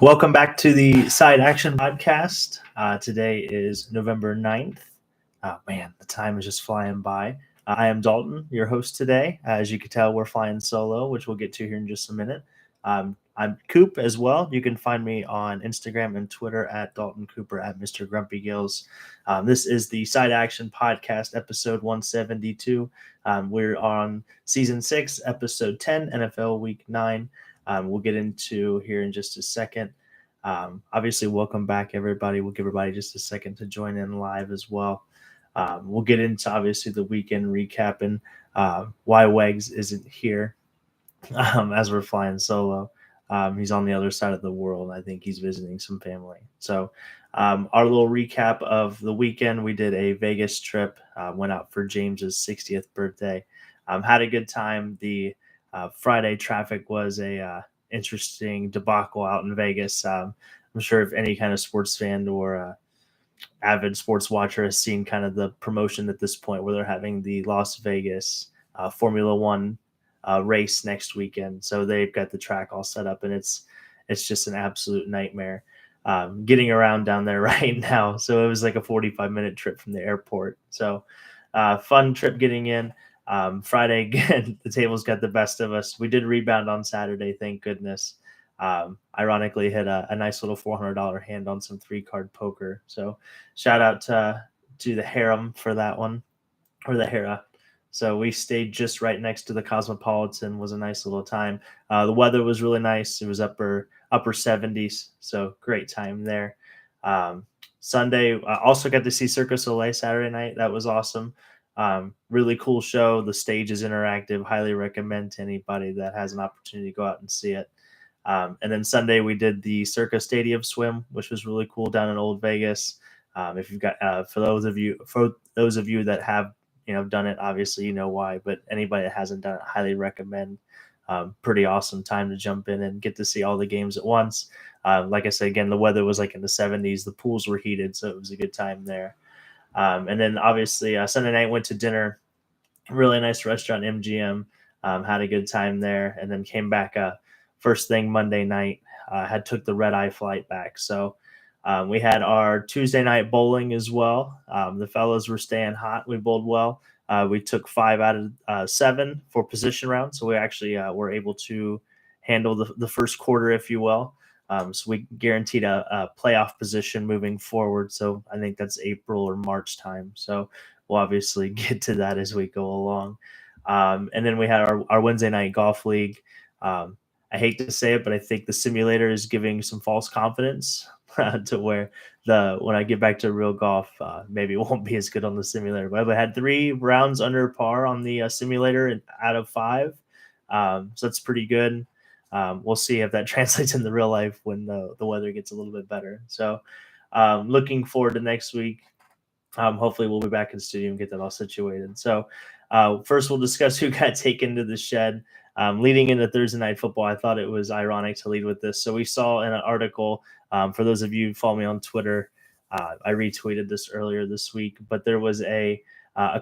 Welcome back to the Side Action Podcast. Today is November 9th. Oh man, the time is just flying by. I am Dalton, your host today. As you can tell, we're flying solo, which we'll get to here in just a minute. I'm Coop as well. You can find me on Instagram and Twitter at Dalton Cooper at Mr. Grumpy Gills. This is the Side Action Podcast, episode 172. We're on season 6, episode 10, NFL Week 9. We'll get into here in just a second. Obviously, welcome back, everybody. We'll give everybody just a second to join in live as well. We'll get into, obviously, the weekend recap and why Wegs isn't here as we're flying solo. He's on the other side of the world. I think he's visiting some family. So our little recap of the weekend, we did a Vegas trip, went out for James's 60th birthday. Had a good time. The Friday traffic was a interesting debacle out in Vegas. I'm sure if any kind of sports fan or avid sports watcher has seen kind of the promotion at this point where they're having the Las Vegas Formula One race next weekend. So they've got the track all set up, and it's just an absolute nightmare getting around down there right now. So it was like a 45-minute trip from the airport. So fun trip getting in. Friday again, the tables got the best of us. We did rebound on Saturday, thank goodness. Ironically, hit a nice little $400 hand on some 3-card poker. So shout out to the harem for that one, or the Hera. So we stayed just right next to the Cosmopolitan. Was a nice little time. The weather was really nice. It was upper 70s, so great time there. Sunday, I also got to see Cirque du Soleil Saturday night. That was awesome. Really cool show. The stage is interactive. Highly recommend to anybody that has an opportunity to go out and see it. And then Sunday we did the Circa Stadium swim, which was really cool down in Old Vegas. If you've got for those of you that have done it, obviously you know why. But anybody that hasn't done it, highly recommend. Pretty awesome time to jump in and get to see all the games at once. Like I said, again, the weather was like in the 70s. The pools were heated, so it was a good time there. And then obviously Sunday night went to dinner, really nice restaurant, MGM, had a good time there, and then came back first thing Monday night, took the red-eye flight back. So we had our Tuesday night bowling as well. The fellas were staying hot. We bowled well. We took 5 out of 7 for position round. So we actually were able to handle the first quarter, if you will. So we guaranteed a playoff position moving forward. So I think that's April or March time. So we'll obviously get to that as we go along. And then we had our Wednesday night golf league. I hate to say it, but I think the simulator is giving some false confidence to where when I get back to real golf, maybe it won't be as good on the simulator. But I had 3 rounds under par on the simulator out of 5. So that's pretty good. We'll see if that translates in the real life when the weather gets a little bit better. So looking forward to next week. Hopefully we'll be back in the studio and get that all situated. So first we'll discuss who got taken to the shed. Leading into Thursday night football, I thought it was ironic to lead with this. So we saw in an article, for those of you who follow me on Twitter, I retweeted this earlier this week, but there was a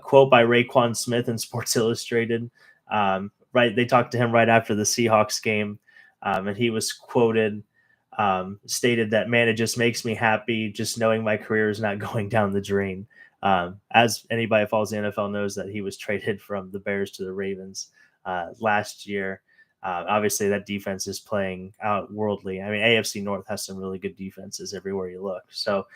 quote by Raekwon Smith in Sports Illustrated. Right, they talked to him right after the Seahawks game, and he was quoted, stated that, "Man, it just makes me happy just knowing my career is not going down the drain." As anybody who follows the NFL knows, that he was traded from the Bears to the Ravens last year. Obviously, that defense is playing out worldly. I mean, AFC North has some really good defenses everywhere you look. So,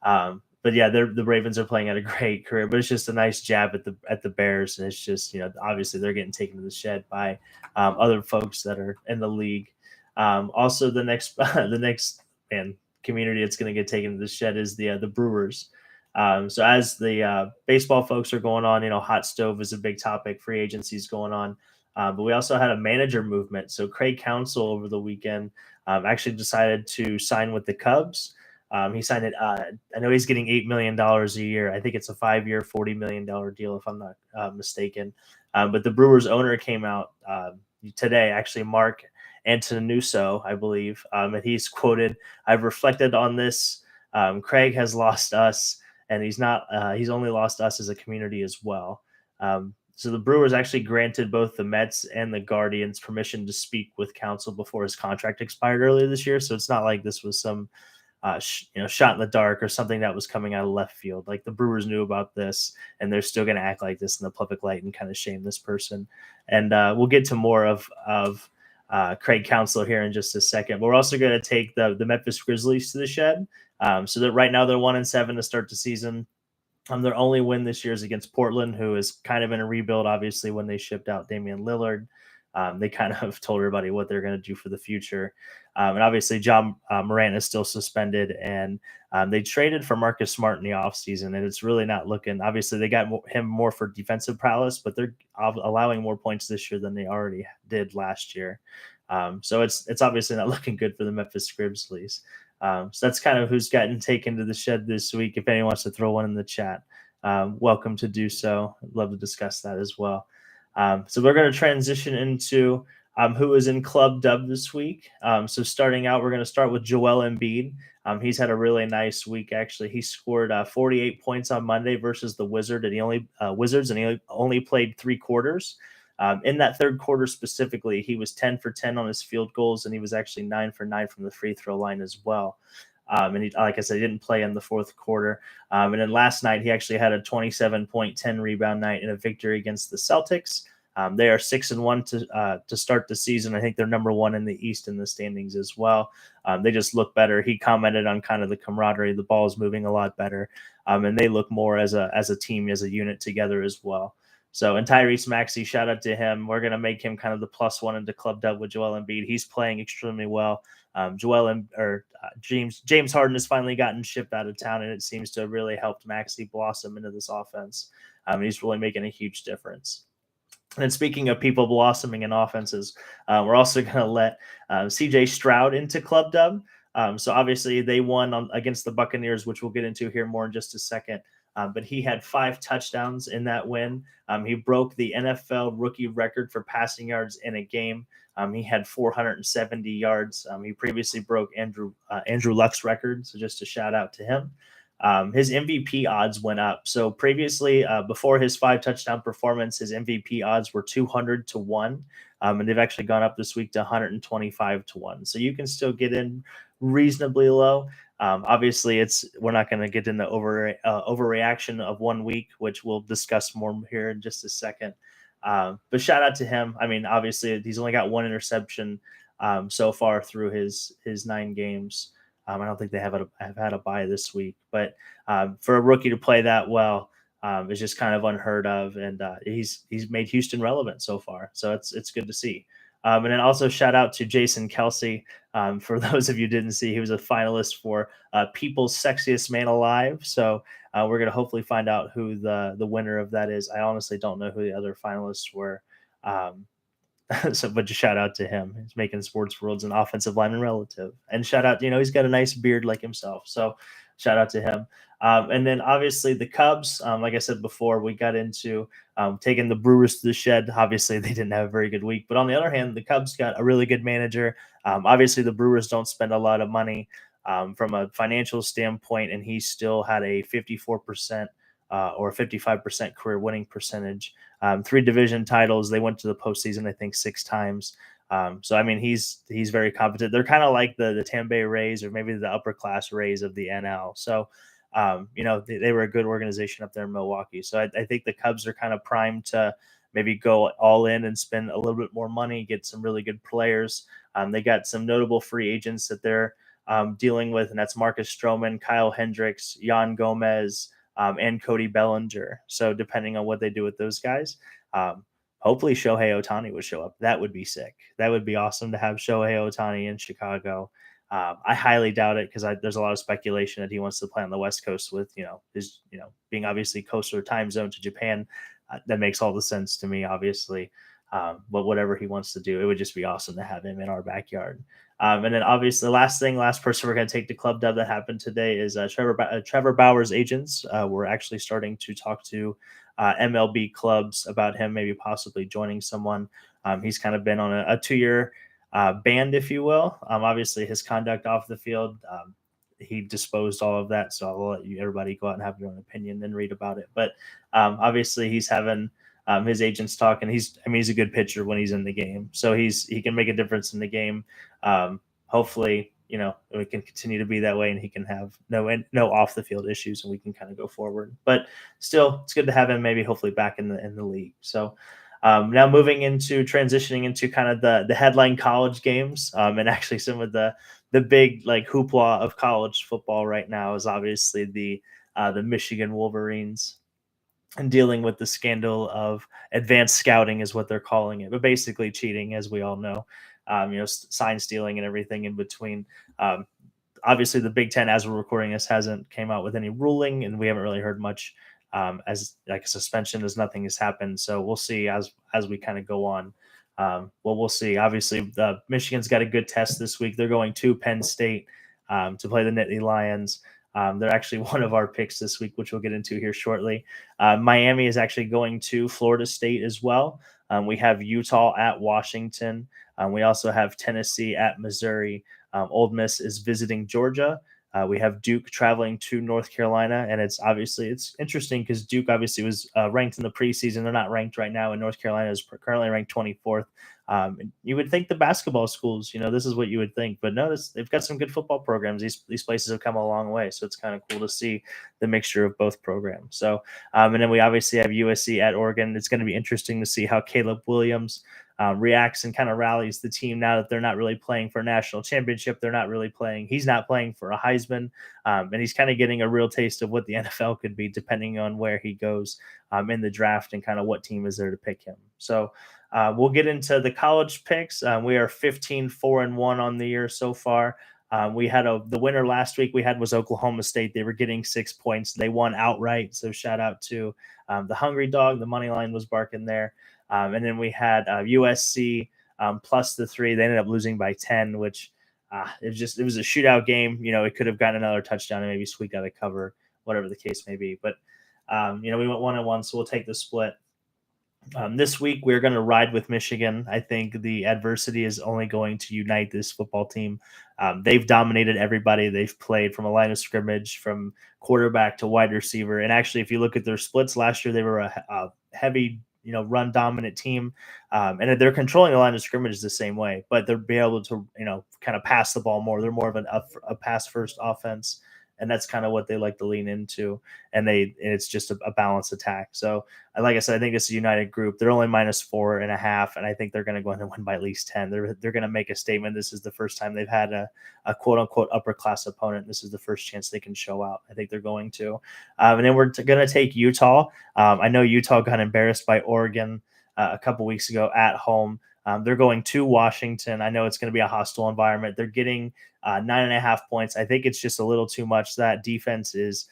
but yeah, the Ravens are playing at a great career. But it's just a nice jab at the Bears, and it's just obviously they're getting taken to the shed by other folks that are in the league. Also, the next community that's going to get taken to the shed is the Brewers. So as the baseball folks are going on, hot stove is a big topic. Free agency is going on. But we also had a manager movement. So Craig Counsell over the weekend actually decided to sign with the Cubs. He signed it. I know he's getting $8 million a year. I think it's a 5-year, $40 million deal, if I'm not mistaken. But the Brewers owner came out today, actually, Mark Antonuso, I believe. And he's quoted, "I've reflected on this. Craig has lost us, and he's only lost us as a community as well." So the Brewers actually granted both the Mets and the Guardians permission to speak with counsel before his contract expired earlier this year. So it's not like this was some shot in the dark or something that was coming out of left field. Like the Brewers knew about this, and they're still going to act like this in the public light and kind of shame this person. And we'll get to more of Craig Counsell here in just a second. But we're also going to take the Memphis Grizzlies to the shed. So that right now they're 1-7 to start the season. Their only win this year is against Portland, who is kind of in a rebuild. Obviously, when they shipped out Damian Lillard, they kind of told everybody what they're going to do for the future. And obviously, John Morant is still suspended, and they traded for Marcus Smart in the offseason, and it's really not looking. Obviously, they got him more for defensive prowess, but they're allowing more points this year than they already did last year. So it's obviously not looking good for the Memphis Grizzlies. So that's kind of who's gotten taken to the shed this week. If anyone wants to throw one in the chat, welcome to do so. I'd love to discuss that as well. So we're going to transition into who is in Club Dub this week. So starting out, we're going to start with Joel Embiid. He's had a really nice week, actually. He scored 48 points on Monday versus the Wizards, and he only played 3 quarters. In that third quarter specifically, he was 10 for 10 on his field goals, and he was actually 9 for 9 from the free throw line as well. And he, like I said, he didn't play in the fourth quarter. And then last night, he actually had a 27-point, 10 rebound night in a victory against the Celtics. They are 6-1 to start the season. I think they're number 1 in the East in the standings as well. They just look better. He commented on kind of the camaraderie. The ball is moving a lot better, and they look more as a team, as a unit together as well. So, and Tyrese Maxey, shout out to him. We're going to make him kind of the +1 into Club Dub with Joel Embiid. He's playing extremely well. James Harden has finally gotten shipped out of town, and it seems to have really helped Maxey blossom into this offense. He's really making a huge difference. And speaking of people blossoming in offenses, we're also going to let CJ Stroud into Club Dub. So obviously they won against the Buccaneers, which we'll get into here more in just a second. But he had 5 touchdowns in that win. He broke the NFL rookie record for passing yards in a game. He had 470 yards. He previously broke Andrew Luck's record, so just a shout out to him. His MVP odds went up. So previously, before his 5 touchdown performance, his MVP odds were 200 to 1. And they've actually gone up this week to 125 to 1. So you can still get in reasonably low. Obviously, we're not going to get into overreaction of 1 week, which we'll discuss more here in just a second. But shout out to him. I mean, obviously, he's only got 1 interception so far through his 9 games. I don't think they have had a bye this week, but for a rookie to play that well is just kind of unheard of, and he's made Houston relevant so far. So it's good to see. And then also shout out to Jason Kelsey. For those of you who didn't see, he was a finalist for People's Sexiest Man Alive. So we're going to hopefully find out who the winner of that is. I honestly don't know who the other finalists were. So, but just shout out to him. He's making Sports World's an offensive lineman relative. And shout out, he's got a nice beard like himself. So shout out to him. And then obviously the Cubs, like I said before, we got into taking the Brewers to the shed. Obviously, they didn't have a very good week. But on the other hand, the Cubs got a really good manager. Obviously, the Brewers don't spend a lot of money from a financial standpoint, and he still had a 54% or 55% career winning percentage. 3 division titles. They went to the postseason, I think, 6 times. So I mean, he's very competent. They're kind of like the Tampa Bay Rays, or maybe the upper class Rays of the NL. So they were a good organization up there in Milwaukee. So I think the Cubs are kind of primed to maybe go all in and spend a little bit more money, get some really good players. They got some notable free agents that they're dealing with, and that's Marcus Stroman, Kyle Hendricks, Yan Gomez, and Cody Bellinger. So depending on what they do with those guys, hopefully Shohei Ohtani would show up. That would be sick. That would be awesome to have Shohei Ohtani in Chicago. I highly doubt it, because there's a lot of speculation that he wants to play on the West Coast with, his being obviously coastal time zone to Japan. That makes all the sense to me, obviously. But whatever he wants to do, it would just be awesome to have him in our backyard. And then obviously the last person we're going to take to Club Dub that happened today is Trevor Bauer's agents. We're actually starting to talk to MLB clubs about him maybe possibly joining someone. He's kind of been on a 2-year ban, if you will. Obviously his conduct off the field, he disposed all of that. So I'll let everybody go out and have your own opinion and read about it. But obviously he's having His agent's talking. He's a good pitcher when he's in the game, so he can make a difference in the game. Hopefully, we can continue to be that way, and he can have no off the field issues, and we can kind of go forward. But still, it's good to have him maybe hopefully back in the league. So now moving into transitioning into kind of the headline college games, and actually some of the big like hoopla of college football right now is obviously the Michigan Wolverines and dealing with the scandal of advanced scouting is what they're calling it, but basically cheating, as we all know, sign stealing and everything in between. Um, Obviously, the Big Ten, as we're recording this, hasn't came out with any ruling, and we haven't really heard much as like a suspension, as nothing has happened. So we'll see as we kind of go on. We'll see. Obviously, Michigan's got a good test this week. They're going to Penn State to play the Nittany Lions. They're actually one of our picks this week, which we'll get into here shortly. Miami is actually going to Florida State as well. We have Utah at Washington. We also have Tennessee at Missouri. Ole Miss is visiting Georgia. We have Duke traveling to North Carolina, and it's interesting because Duke obviously was ranked in the preseason. They're not ranked right now, and North Carolina is currently ranked 24th. You would think the basketball schools, this is what you would think, but no, they've got some good football programs. These places have come a long way, so it's kind of cool to see the mixture of both programs. So, and then we obviously have USC at Oregon. It's going to be interesting to see how Caleb Williams reacts and kind of rallies the team now that they're not really playing for a national championship. He's not playing for a Heisman, and he's kind of getting a real taste of what the NFL could be depending on where he goes in the draft and kind of what team is there to pick him. So we'll get into the college picks. We are 15-4-1 on the year so far. We had the winner last week was Oklahoma State. They were getting 6 points. They won outright. So shout out to the Hungry Dog. The money line was barking there. And then we had USC plus the 3. They ended up losing by 10, which it was a shootout game. It could have gotten another touchdown and maybe squeaked out a cover, whatever the case may be. But we went 1-1, so we'll take the split. This week, we're going to ride with Michigan. I think the adversity is only going to unite this football team. They've dominated everybody. They've played from a line of scrimmage, from quarterback to wide receiver. And actually, if you look at their splits last year, they were a heavy, run dominant team. And they're controlling the line of scrimmage the same way, but they'll be able to, kind of pass the ball more. They're more of a pass first offense. And that's kind of what they like to lean into. And it's just a balanced attack. So, like I said, I think it's a united group. They're only -4.5, and I think they're going to go in and win by at least 10. They're going to make a statement. This is the first time they've had a quote unquote upper class opponent. This is the first chance they can show out. I think they're going to. And then we're going to take Utah. I know Utah got embarrassed by Oregon a couple weeks ago at home. They're going to Washington. I know it's going to be a hostile environment. They're getting 9.5 points. I think it's just a little too much. That defense is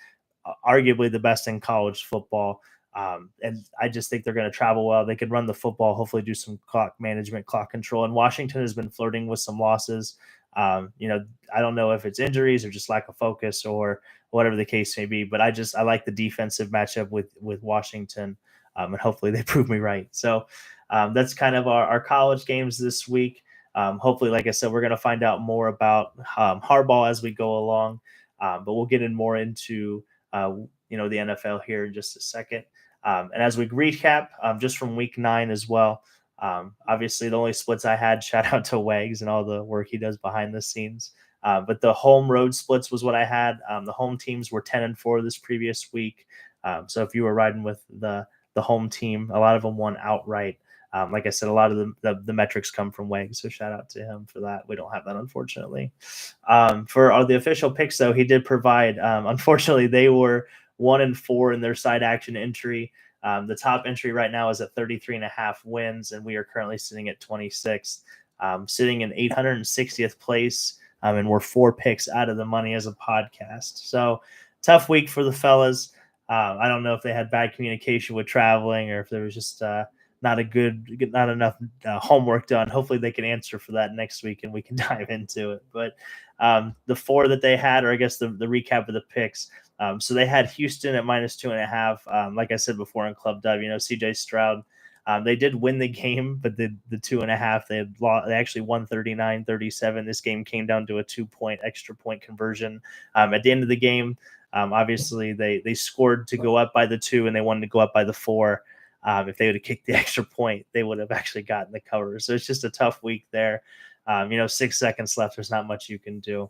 arguably the best in college football. And I just think they're going to travel well. They could run the football, hopefully do some clock management, clock control. And Washington has been flirting with some losses. I don't know if it's injuries or just lack of focus or whatever the case may be, but I like the defensive matchup with Washington. And hopefully they prove me right. So that's kind of our college games this week. Hopefully, like I said, we're going to find out more about Harbaugh as we go along, but we'll get more into the NFL here in just a second. And as we recap, just from week 9 as well, obviously the only splits I had, shout out to Wegs and all the work he does behind the scenes. But the home road splits was what I had. The home teams were 10-4 this previous week. So if you were riding with the home team, a lot of them won outright. Like I said, a lot of the metrics come from Wegs, so shout out to him for that. We don't have that, unfortunately. For the official picks, though, he did provide. Unfortunately, they were 1-4 in their side action entry. The top entry right now is at 33.5 wins, and we are currently sitting at 26th, sitting in 860th place, and we're 4 picks out of the money as a podcast. So tough week for the fellas. I don't know if they had bad communication with traveling or if there was just not enough homework done. Hopefully they can answer for that next week and we can dive into it. But the 4 that they had, or I guess the recap of the picks. So they had Houston at -2.5. Like I said before in Club W, CJ Stroud, they did win the game, but the 2.5, they actually won 39-37. This game came down to a 2-point extra point conversion. At the end of the game, obviously they scored to go up by the 2 and they wanted to go up by the 4. If they would have kicked the extra point, they would have actually gotten the cover. So it's just a tough week there. 6 seconds left. There's not much you can do.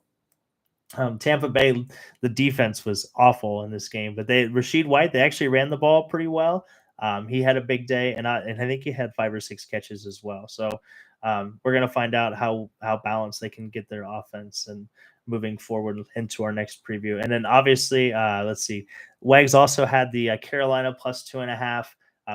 Tampa Bay, the defense was awful in this game, but Rashid White, they actually ran the ball pretty well. He had a big day, and I think he had 5 or 6 catches as well. So we're gonna find out how balanced they can get their offense and moving forward into our next preview. And then obviously, let's see, Wegs also had the Carolina +2.5.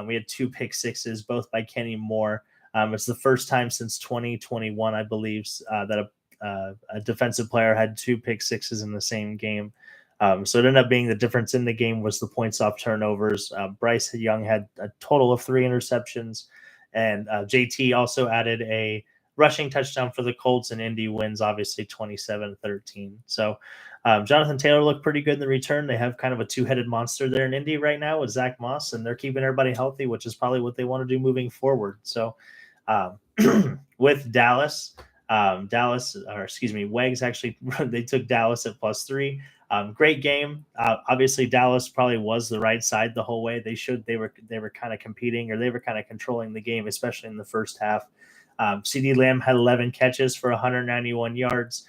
We had 2 pick sixes, both by Kenny Moore. It's the first time since 2021, I believe, that a defensive player had 2 pick sixes in the same game. So it ended up being the difference in the game was the points off turnovers. Bryce Young had a total of 3 interceptions, and JT also added a rushing touchdown for the Colts, and Indy wins obviously 27-13. So Jonathan Taylor looked pretty good in the return. They have kind of a two-headed monster there in Indy right now with Zach Moss, and they're keeping everybody healthy, which is probably what they want to do moving forward. So with Dallas, Wegs actually they took Dallas at +3. Great game. Obviously, Dallas probably was the right side the whole way. They were kind of competing, or they were kind of controlling the game, especially in the first half. CD Lamb had 11 catches for 191 yards.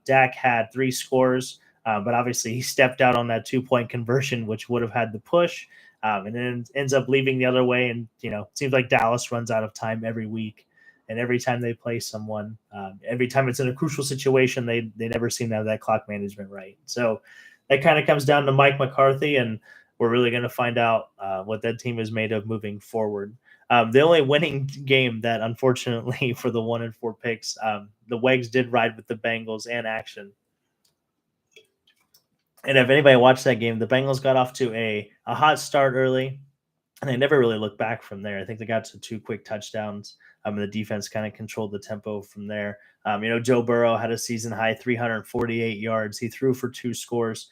Dak had 3 scores, but obviously he stepped out on that 2-point conversion, which would have had the push, and then ends up leaving the other way. And it seems like Dallas runs out of time every week. And every time they play someone, every time it's in a crucial situation, they never seem to have that clock management right. So that kind of comes down to Mike McCarthy, and we're really going to find out what that team is made of moving forward. The only winning game that, unfortunately, for the 1-4 picks, the Wegs did ride with the Bengals and action. And if anybody watched that game, the Bengals got off to a hot start early, and they never really looked back from there. I think they got to 2 quick touchdowns. And the defense kind of controlled the tempo from there. Joe Burrow had a season high 348 yards. He threw for 2 scores.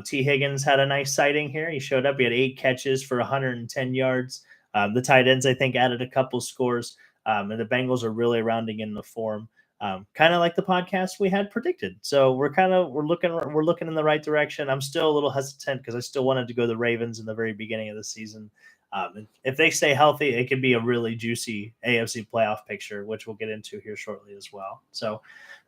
T. Higgins had a nice sighting here. He showed up. He had 8 catches for 110 yards. The tight ends, I think, added a couple scores. And the Bengals are really rounding in the form, kind of like the podcast we had predicted. So we're looking in the right direction. I'm still a little hesitant because I still wanted to go the Ravens in the very beginning of the season. And if they stay healthy, it could be a really juicy AFC playoff picture, which we'll get into here shortly as well. So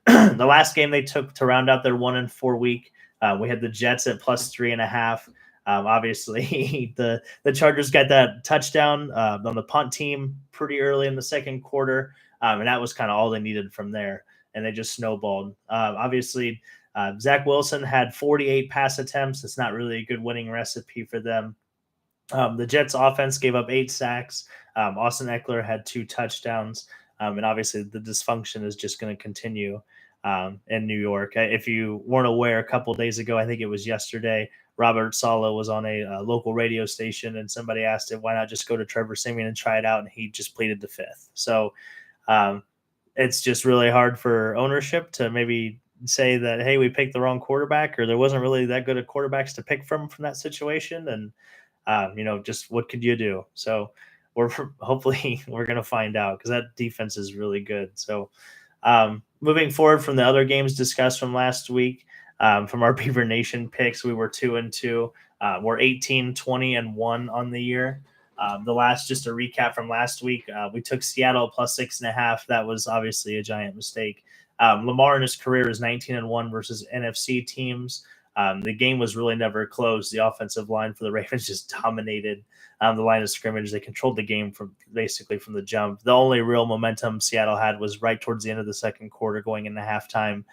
the last game they took to round out their 1-4 week, we had the Jets at +3.5. Obviously, the Chargers got that touchdown on the punt team pretty early in the second quarter, and that was kind of all they needed from there, and they just snowballed. Obviously, Zach Wilson had 48 pass attempts. It's not really a good winning recipe for them. The Jets offense gave up 8 sacks. Austin Eckler had 2 touchdowns. And obviously the dysfunction is just going to continue in New York. If you weren't aware, a couple of days ago, I think it was yesterday, Robert Saleh was on a local radio station, and somebody asked him, why not just go to Trevor Siemian and try it out? And he just pleaded the fifth. So it's just really hard for ownership to maybe say that, hey, we picked the wrong quarterback, or there wasn't really that good of quarterbacks to pick from that situation. And just what could you do? So hopefully we're going to find out, because that defense is really good. So moving forward from the other games discussed from last week, from our Beaver Nation picks, we were 2-2. We're 18-20-1 on the year. Just a recap from last week, we took Seattle +6.5. That was obviously a giant mistake. Lamar in his career is 19-1 versus NFC teams. The game was really never close. The offensive line for the Ravens just dominated the line of scrimmage. They controlled the game from the jump. The only real momentum Seattle had was right towards the end of the second quarter going into halftime.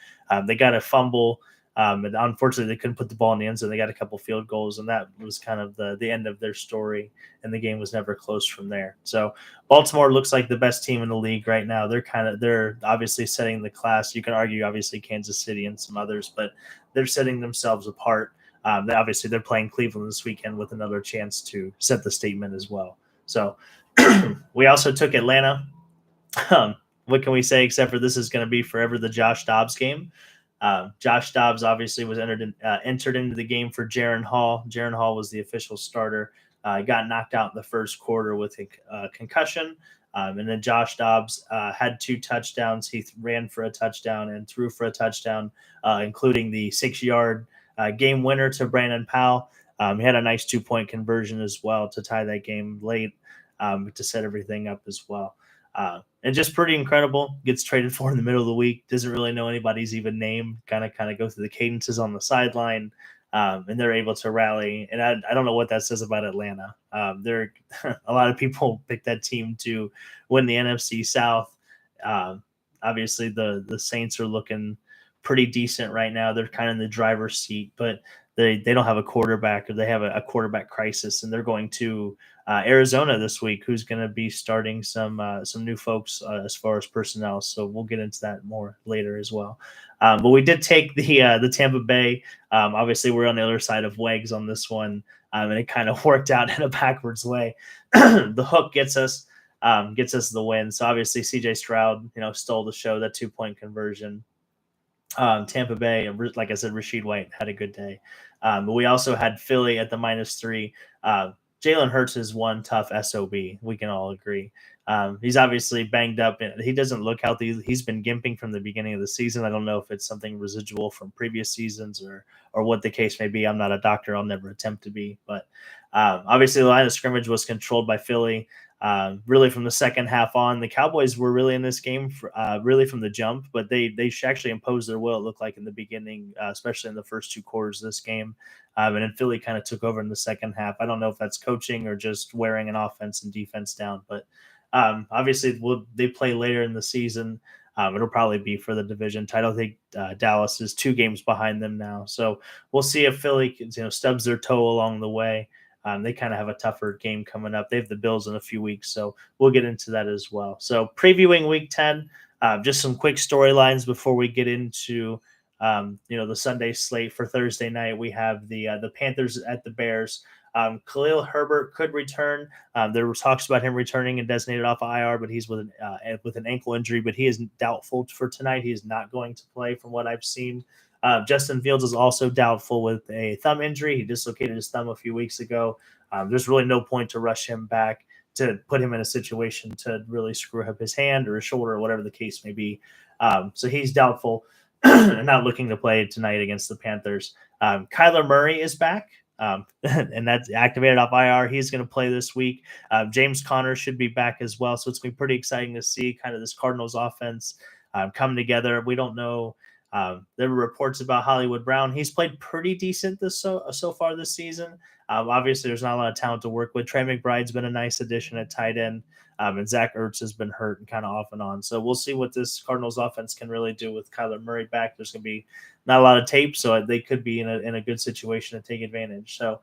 They got a fumble, and unfortunately they couldn't put the ball in the end zone. They got a couple field goals, and that was kind of the end of their story, and the game was never close from there. So Baltimore looks like the best team in the league right now. They're obviously setting the class. You can argue obviously Kansas City and some others, but they're setting themselves apart. They're playing Cleveland this weekend with another chance to set the statement as well. So we also took Atlanta. What can we say except for this is going to be forever the Josh Dobbs game? Josh Dobbs obviously was entered into the game for Jaron Hall. Jaron Hall was the official starter. Got knocked out in the first quarter with a concussion. And then Josh Dobbs had 2 touchdowns. He ran for a touchdown and threw for a touchdown, including the 6-yard game winner to Brandon Powell. He had a nice 2-point conversion as well to tie that game late, to set everything up as well. And just pretty incredible. Gets traded for in the middle of the week. Doesn't really know anybody's even name. Kind of go through the cadences on the sideline, and they're able to rally. And I don't know what that says about Atlanta. They're a lot of people pick that team to win the NFC South. Um, Obviously, the Saints are looking pretty decent right now. They're kind of in the driver's seat, but they don't have a quarterback, or they have a quarterback crisis, and they're going to Arizona this week, who's going to be starting some new folks as far as personnel. So we'll get into that more later as well. But we did take the Tampa Bay. Obviously, we're on the other side of Wegs on this one, and it kind of worked out in a backwards way. The hook gets us the win. So obviously, CJ Stroud, stole the show, that 2-point conversion. Tampa Bay, like I said, Rashid White had a good day. But we also had Philly at the -3. Jalen Hurts is one tough SOB. We can all agree. He's obviously banged up. He doesn't look healthy. He's been gimping from the beginning of the season. I don't know if it's something residual from previous seasons or what the case may be. I'm not a doctor. I'll never attempt to be. But obviously, the line of scrimmage was controlled by Philly. Really, from the second half on, the Cowboys were really in this game, really from the jump, but they actually imposed their will, it looked like, in the beginning, especially in the first 2 quarters of this game. And then Philly kind of took over in the second half. I don't know if that's coaching or just wearing an offense and defense down, but obviously they play later in the season. It'll probably be for the division title. I think Dallas is 2 games behind them now. So we'll see if Philly stubs their toe along the way. They kind of have a tougher game coming up. They have the Bills in a few weeks, so we'll get into that as well. So previewing Week 10, just some quick storylines before we get into the Sunday slate. For Thursday night, we have the Panthers at the Bears. Khalil Herbert could return. There were talks about him returning and designated off IR, but he's with an ankle injury. But he is doubtful for tonight. He is not going to play, from what I've seen. Justin Fields is also doubtful with a thumb injury. He dislocated his thumb a few weeks ago. There's really no point to rush him back to put him in a situation to really screw up his hand or his shoulder or whatever the case may be. So he's doubtful and not looking to play tonight against the Panthers. Kyler Murray is back. And that's activated off IR. He's going to play this week. James Conner should be back as well. So it's going to be pretty exciting to see kind of this Cardinals offense come together. We don't know. There were reports about Hollywood Brown. He's played pretty decent so far this season. Obviously, there's not a lot of talent to work with. Trey McBride's been a nice addition at tight end, and Zach Ertz has been hurt and kind of off and on. So we'll see what this Cardinals offense can really do with Kyler Murray back. There's going to be not a lot of tape, so they could be in a good situation to take advantage. So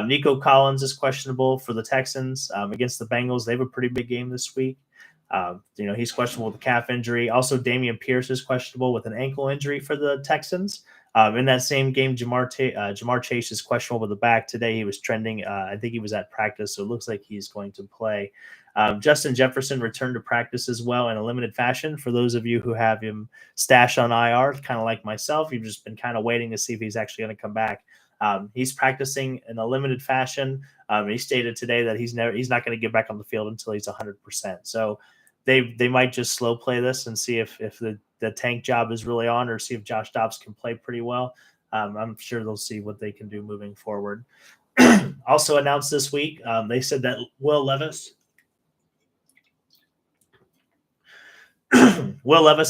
Nico Collins is questionable for the Texans against the Bengals. They have a pretty big game this week. He's questionable with a calf injury. Also, Damian Pierce is questionable with an ankle injury for the Texans. In that same game, Jamar Chase is questionable with the back. Today he was trending. I think he was at practice, so it looks like he's going to play. Justin Jefferson returned to practice as well in a limited fashion. For those of you who have him stashed on IR, kind of like myself, you've just been kind of waiting to see if he's actually going to come back. He's practicing in a limited fashion. He stated today that he's not going to get back on the field until he's 100%. So they might just slow play this and see if the tank job is really on, or see if Josh Dobbs can play pretty well. I'm sure they'll see what they can do moving forward. Also announced this week, they said that Will Levis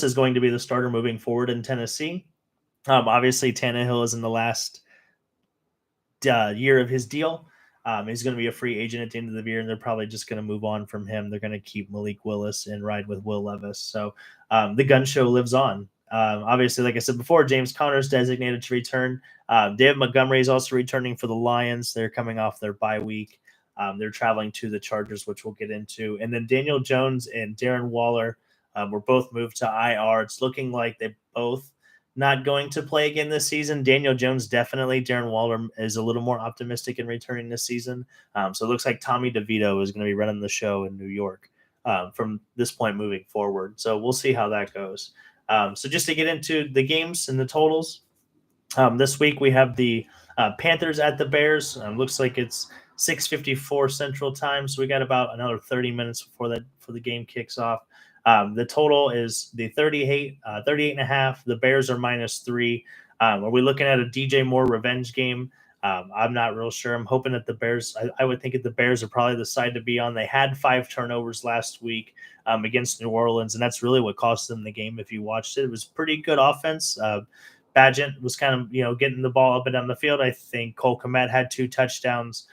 is going to be the starter moving forward in Tennessee. Obviously, Tannehill is in the last year of his deal. He's going to be a free agent at the end of the year, and they're probably just going to move on from him. They're going to keep Malik Willis and ride with Will Levis. So the gun show lives on. Obviously, like I said before, James Conner is designated to return. David Montgomery is also returning for the Lions. They're coming off their bye week. They're traveling to the Chargers, which we'll get into. And then Daniel Jones and Darren Waller were both moved to IR. It's looking like they both not going to play again this season. Daniel Jones definitely. Darren Waller is a little more optimistic in returning this season. So it looks like Tommy DeVito is going to be running the show in New York from this point moving forward. So we'll see how that goes. So just to get into the games and the totals, this week we have the Panthers at the Bears. Looks like it's 6:54 Central Time, so we got about another 30 minutes before the game kicks off. The total is the 38 and a half. The Bears are -3. Are we looking at a DJ Moore revenge game? I'm not real sure. I'm hoping that the Bears. I would think that the Bears are probably the side to be on. They had 5 turnovers last week against New Orleans, and that's really what cost them the game. If you watched it, it was pretty good offense. Bagent was kind of getting the ball up and down the field. I think Cole Kmet had 2 touchdowns.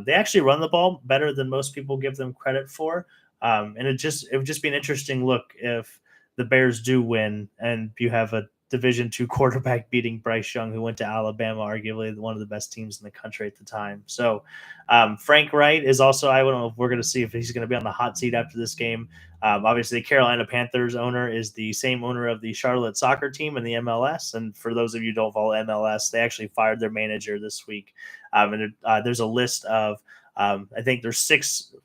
They actually run the ball better than most people give them credit for, and it would just be an interesting look if the Bears do win and you have a Division II quarterback beating Bryce Young, who went to Alabama, arguably one of the best teams in the country at the time. So Frank Wright is also, I don't know if we're going to see if he's going to be on the hot seat after this game. Obviously, the Carolina Panthers owner is the same owner of the Charlotte soccer team in the MLS. And for those of you who don't follow MLS, they actually fired their manager this week. And there's a list of, I think there's 6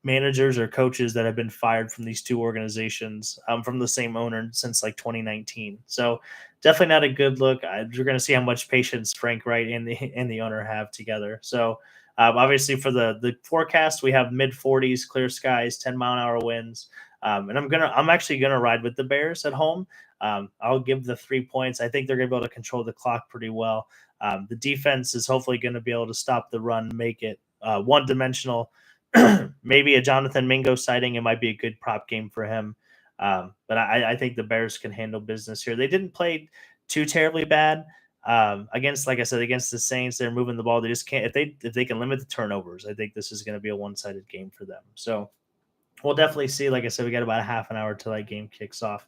managers or coaches that have been fired from these 2 organizations from the same owner since like 2019. So definitely not a good look. You're going to see how much patience Frank Wright and the owner have together. So obviously for the forecast, we have mid 40s, clear skies, 10-mile-an-hour winds. And I'm actually gonna ride with the Bears at home. I'll give the 3 points. I think they're gonna be able to control the clock pretty well. The defense is hopefully going to be able to stop the run, make it one dimensional. Maybe a Jonathan Mingo sighting. It might be a good prop game for him. But I think the Bears can handle business here. They didn't play too terribly bad against, like I said, against the Saints. They're moving the ball. They just can't if they can limit the turnovers. I think this is going to be a one-sided game for them. So we'll definitely see. Like I said, we got about a half an hour till that game kicks off.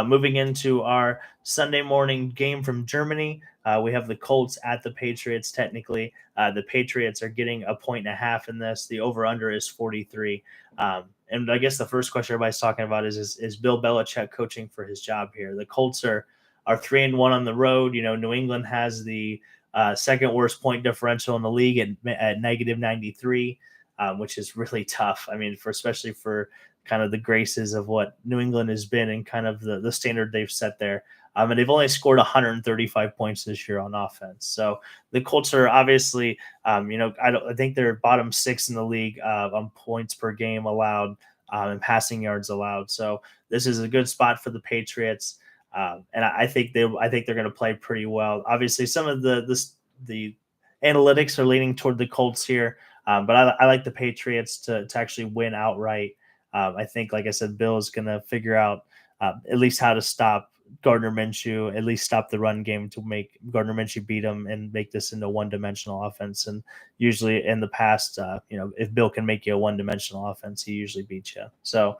Moving into our Sunday morning game from Germany, we have the Colts at the Patriots. Technically, the Patriots are getting 1.5 in this. The over/under is 43. And I guess the first question everybody's talking about is Bill Belichick coaching for his job here? The Colts are 3-1 on the road. New England has the second worst point differential in the league at negative 93. Which is really tough. I mean, especially for kind of the graces of what New England has been and kind of the standard they've set there. And they've only scored 135 points this year on offense. So the Colts are obviously, I think they're bottom 6 in the league on points per game allowed and passing yards allowed. So this is a good spot for the Patriots. And I think they're going to play pretty well. Obviously, some of the analytics are leaning toward the Colts here. But I like the Patriots to actually win outright. I think, like I said, Bill is going to figure out at least how to stop Gardner Minshew, at least stop the run game to make Gardner Minshew beat him and make this into a one-dimensional offense. And usually in the past, if Bill can make you a one-dimensional offense, he usually beats you. So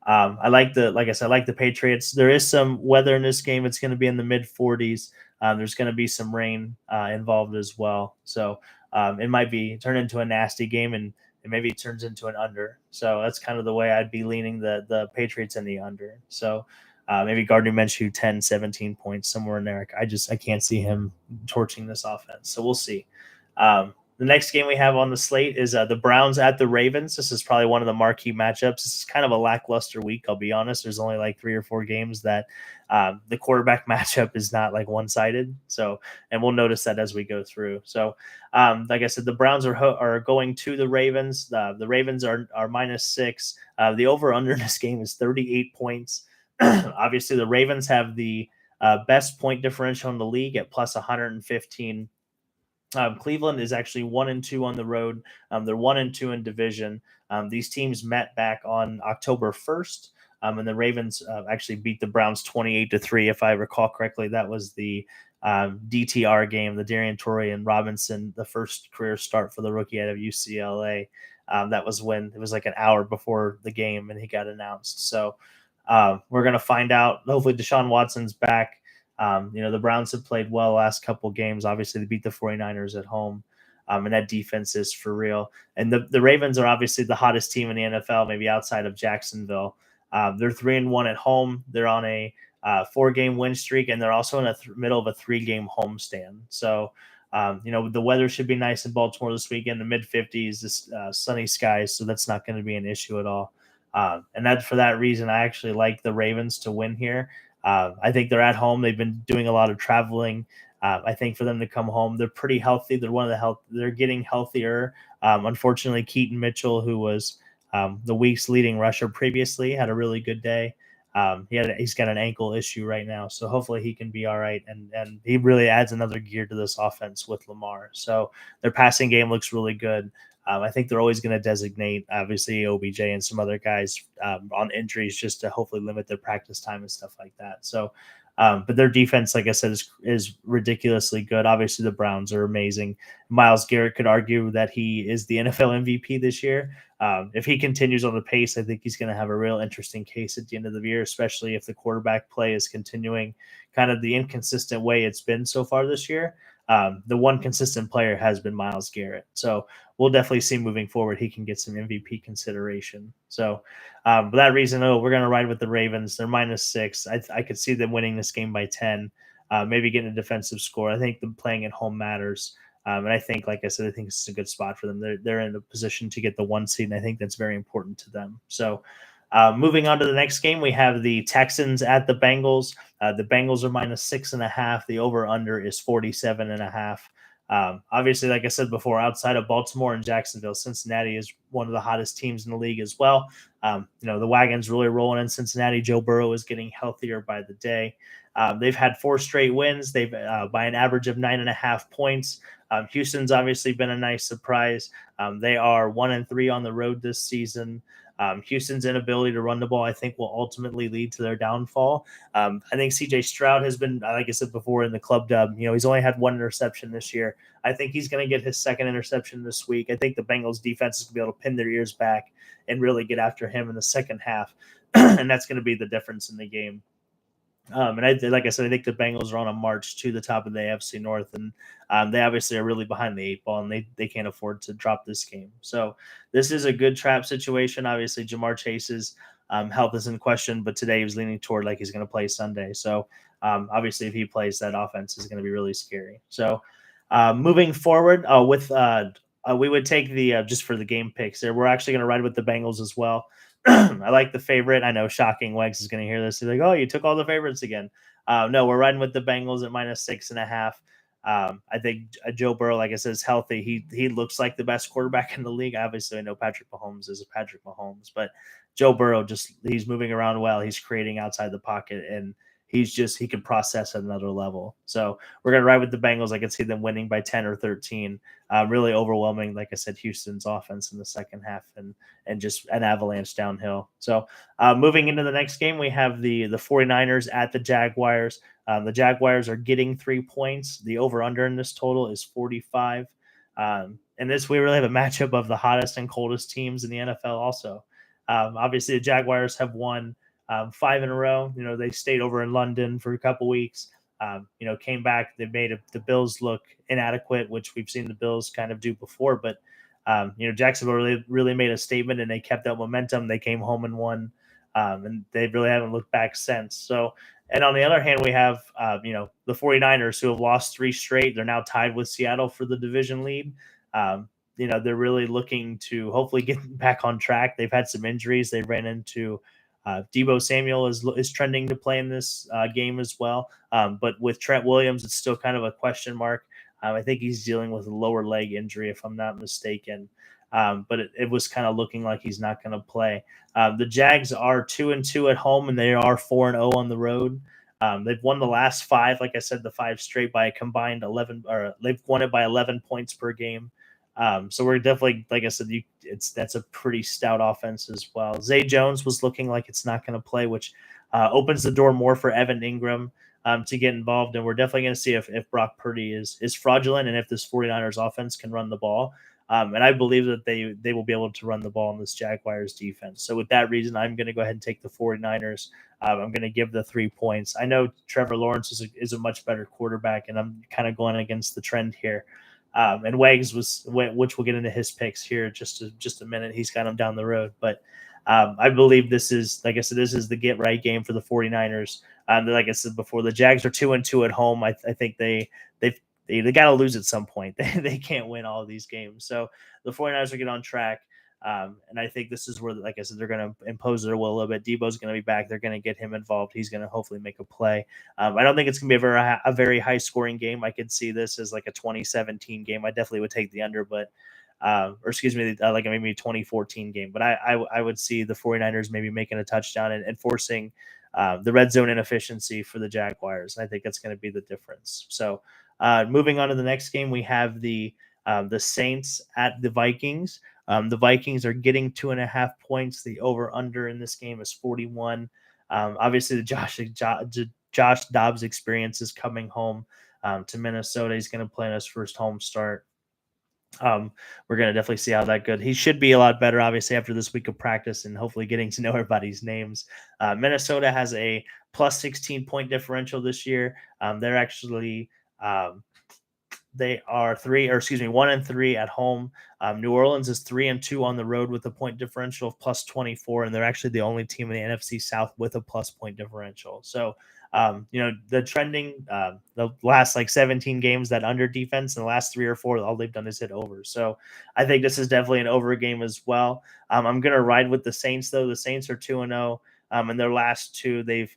like I said, I like the Patriots. There is some weather in this game. It's going to be in the mid 40s. There's going to be some rain involved as well. So it might turn into a nasty game and maybe it turns into an under. So that's kind of the way I'd be leaning the Patriots in the under. So maybe Gardner Minshew 10, 17 points, somewhere in there. I can't see him torching this offense. So we'll see. The next game we have on the slate is the Browns at the Ravens. This is probably one of the marquee matchups. This is kind of a lackluster week, I'll be honest. There's only like 3 or 4 games that the quarterback matchup is not like one-sided. So, and we'll notice that as we go through. So, like I said, the Browns are going to the Ravens. The Ravens are -6. The over/under in this game is 38 points. Obviously, the Ravens have the best point differential in the league at plus 115. Cleveland is actually 1-2 on the road. They're 1-2 in division. These teams met back on October 1st, and the Ravens actually beat the Browns 28-3, if I recall correctly. That was the DTR game, the Darian Torrey and Robinson, the first career start for the rookie out of UCLA. That was when it was like an hour before the game, and he got announced. So we're going to find out. Hopefully, Deshaun Watson's back. The Browns have played well the last couple of games. Obviously, they beat the 49ers at home, and that defense is for real. And the Ravens are obviously the hottest team in the NFL, maybe outside of Jacksonville. They're 3-1 at home. They're on a 4-game win streak, and they're also in the middle of a 3-game homestand. So, the weather should be nice in Baltimore this weekend, the mid-50s, this sunny skies, so that's not going to be an issue at all. And for that reason, I actually like the Ravens to win here. I think they're at home. They've been doing a lot of traveling. I think for them to come home, they're pretty healthy. They're getting healthier. Unfortunately, Keaton Mitchell, who was the week's leading rusher previously, had a really good day. He's got an ankle issue right now, so hopefully he can be all right. And he really adds another gear to this offense with Lamar. So their passing game looks really good. I think they're always going to designate, obviously, OBJ and some other guys on injuries just to hopefully limit their practice time and stuff like that. So, but their defense, like I said, is ridiculously good. Obviously, the Browns are amazing. Myles Garrett could argue that he is the NFL MVP this year. If he continues on the pace, I think he's going to have a real interesting case at the end of the year, especially if the quarterback play is continuing kind of the inconsistent way it's been so far this year. The one consistent player has been Myles Garrett. So we'll definitely see moving forward he can get some MVP consideration. So for that reason, we're going to ride with the Ravens. They're -6. I could see them winning this game by 10, maybe getting a defensive score. I think them playing at home matters. And I think, like I said, I think it's a good spot for them. They're in a position to get the 1 seed, and I think that's very important to them. So moving on to the next game, we have the Texans at the Bengals. The Bengals are -6.5. The over/under is 47.5. Obviously, like I said before, outside of Baltimore and Jacksonville, Cincinnati is one of the hottest teams in the league as well. The wagon's really rolling in Cincinnati. Joe Burrow is getting healthier by the day. They've had 4 straight wins. They've by an average of 9.5 points. Houston's obviously been a nice surprise. They are 1-3 on the road this season. Houston's inability to run the ball, I think, will ultimately lead to their downfall. I think CJ Stroud has been, like I said before, in the club dub. He's only had 1 interception this year. I think he's going to get his 2nd interception this week. I think the Bengals defense is going to be able to pin their ears back and really get after him in the second half. And that's going to be the difference in the game. Like I said, I think the Bengals are on a march to the top of the AFC North, and they obviously are really behind the 8 ball, and they can't afford to drop this game. So this is a good trap situation. Obviously, Jamar Chase's health is in question, but today he was leaning toward like he's going to play Sunday. So obviously, if he plays, that offense is going to be really scary. So moving forward we would take the just for the game picks there. We're actually going to ride with the Bengals as well. I like the favorite. I know shocking Wegs is going to hear this. He's like, oh, you took all the favorites again. No, we're riding with the Bengals at -6.5. I think Joe Burrow, like I said, is healthy. He looks like the best quarterback in the league. Obviously, I know Patrick Mahomes is a Patrick Mahomes, but Joe Burrow he's moving around well. He's creating outside the pocket, and he can process at another level. So we're gonna ride with the Bengals. I can see them winning by 10 or 13. Really overwhelming, like I said, Houston's offense in the second half, and just an avalanche downhill. So moving into the next game, we have the 49ers at the Jaguars. The Jaguars are getting 3 points. The over/under in this total is 45. And this, we really have a matchup of the hottest and coldest teams in the NFL also. Obviously, the Jaguars have won 5 in a row. They stayed over in London for a couple weeks. Came back. They made the Bills look inadequate, which we've seen the Bills kind of do before. But Jacksonville really made a statement, and they kept that momentum. They came home and won, and they really haven't looked back since. So, and on the other hand, we have the 49ers, who have lost 3 straight. They're now tied with Seattle for the division lead. They're really looking to hopefully get back on track. They've had some injuries. They ran into Deebo Samuel is trending to play in this game as well. But with Trent Williams, it's still kind of a question mark. I think he's dealing with a lower leg injury, if I'm not mistaken. But it was kind of looking like he's not going to play. The Jags are 2-2 at home, and they are 4-0 on the road. They've won the last 5, like I said, the 5 straight by a combined 11, or they've won it by 11 points per game. So we're definitely, like I said, that's a pretty stout offense as well. Zay Jones was looking like it's not going to play, which opens the door more for Evan Ingram to get involved. And we're definitely going to see if Brock Purdy is fraudulent, and if this 49ers offense can run the ball. And I believe that they will be able to run the ball in this Jaguars defense. So with that reason, I'm going to go ahead and take the 49ers. I'm going to give the 3 points. I know Trevor Lawrence is a much better quarterback, and I'm kind of going against the trend here. And Wegs which we'll get into his picks here just a minute. He's got him down the road, but I believe this is, like I said, this is the get right game for the 49ers. Like I said before, the Jags are 2-2 at home. I think they got to lose at some point. They can't win all of these games. So the 49ers will get on track. And I think this is where, like I said, they're going to impose their will a little bit. Debo's going to be back. They're going to get him involved. He's going to hopefully make a play. I don't think it's going to be a very high scoring game. I could see this as like a 2017 game. I definitely would take the under, but like maybe a 2014 game. But I would see the 49ers maybe making a touchdown and forcing the red zone inefficiency for the Jaguars. I think that's going to be the difference. So moving on to the next game, we have the Saints at the Vikings. The Vikings are getting 2.5 points. The over under in this game is 41. Obviously, the Josh Dobbs experience is coming home to Minnesota. He's going to play in his first home start. We're going to definitely see how that goes. He should be a lot better, obviously, after this week of practice and hopefully getting to know everybody's names. Minnesota has a plus 16-point differential this year. They're actually um, they are 1-3 at home. New Orleans is 3-2 on the road with a point differential of plus 24, and they're actually the only team in the NFC South with a plus point differential. So, the trending, the last like 17 games, that under defense, in the last 3 or 4, all they've done is hit over. So, I think this is definitely an over game as well. I'm going to ride with the Saints, though. The Saints are 2-0, and their last two, they've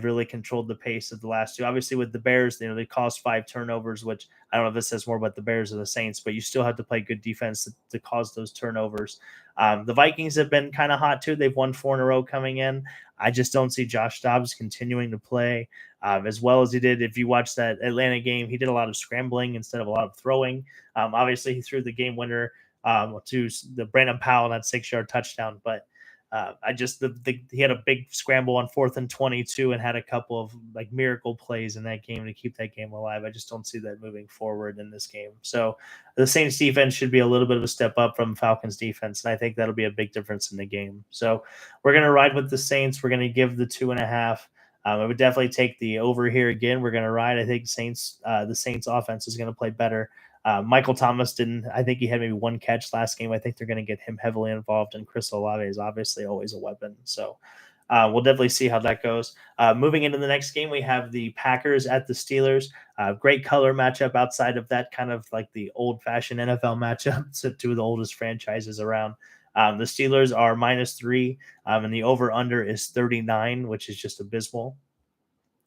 really controlled the pace of the last two. Obviously, with the Bears, they caused 5 turnovers, which I don't know if this says more about the Bears or the Saints, but you still have to play good defense to cause those turnovers. The Vikings have been kind of hot too. They've won 4 in a row coming in. I just don't see Josh Dobbs continuing to play as well as he did. If you watch that Atlanta game, he did a lot of scrambling instead of a lot of throwing. Obviously, he threw the game winner to the Brandon Powell, that 6-yard touchdown, but he had a big scramble on 4th and 22 and had a couple of like miracle plays in that game to keep that game alive. I just don't see that moving forward in this game. So the Saints defense should be a little bit of a step up from Falcons defense, and I think that'll be a big difference in the game. So we're going to ride with the Saints. We're going to give the 2.5. I would definitely take the over here again. We're going to ride. I think the Saints offense is going to play better. Michael Thomas didn't. I think he had maybe 1 catch last game. I think they're going to get him heavily involved, and Chris Olave is obviously always a weapon. So we'll definitely see how that goes. Moving into the next game, we have the Packers at the Steelers. Great color matchup outside of that, kind of like the old-fashioned NFL matchup. So 2 of the oldest franchises around. The Steelers are -3, and the over/under is 39, which is just abysmal.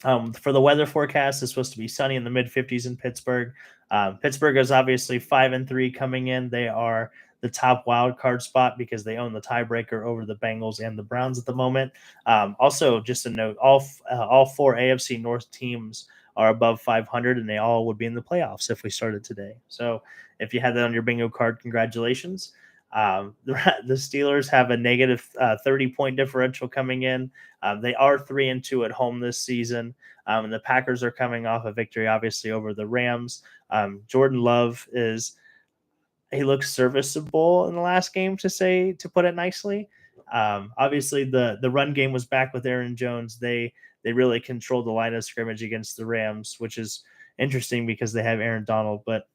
For the weather forecast, it's supposed to be sunny in the mid 50s in Pittsburgh. Pittsburgh is obviously 5-3 coming in. They are the top wild card spot because they own the tiebreaker over the Bengals and the Browns at the moment. Also, just a note: all 4 AFC North teams are above 500, and they all would be in the playoffs if we started today. So, if you had that on your bingo card, congratulations. The Steelers have a negative 30-point differential coming in. They are 3-2 at home this season. And the Packers are coming off a victory, obviously, over the Rams. Jordan Love he looks serviceable in the last game, to put it nicely. Obviously, the run game was back with Aaron Jones. They really controlled the line of scrimmage against the Rams, which is interesting because they have Aaron Donald, but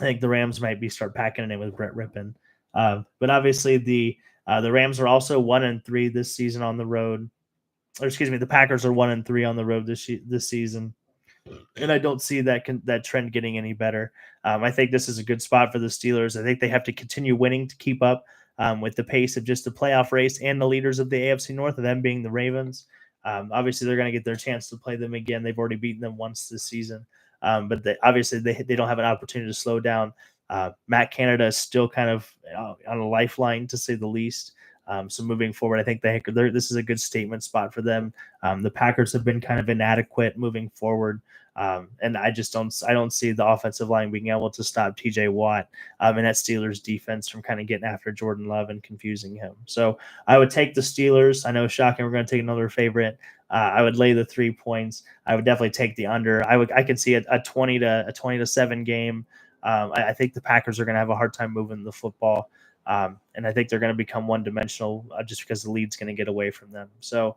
I think the Rams might start packing it in with Brett Rippon. But obviously, the Rams are also 1-3 this season on the road. Or excuse me, the Packers are 1-3 on the road this season, and I don't see that trend getting any better. I think this is a good spot for the Steelers. I think they have to continue winning to keep up with the pace of just the playoff race and the leaders of the AFC North, of them being the Ravens. Obviously, they're going to get their chance to play them again. They've already beaten them once this season, but they don't have an opportunity to slow down. Matt Canada is still kind of on a lifeline, to say the least. So moving forward, I think this is a good statement spot for them. The Packers have been kind of inadequate moving forward. And I don't see the offensive line being able to stop TJ Watt and that Steelers defense from kind of getting after Jordan Love and confusing him. So I would take the Steelers. I know, shocking, we're going to take another favorite. I would lay the 3 points. I would definitely take the under. I could see a 20-7 game. I think the Packers are going to have a hard time moving the football. And I think they're going to become one-dimensional just because the lead's going to get away from them. So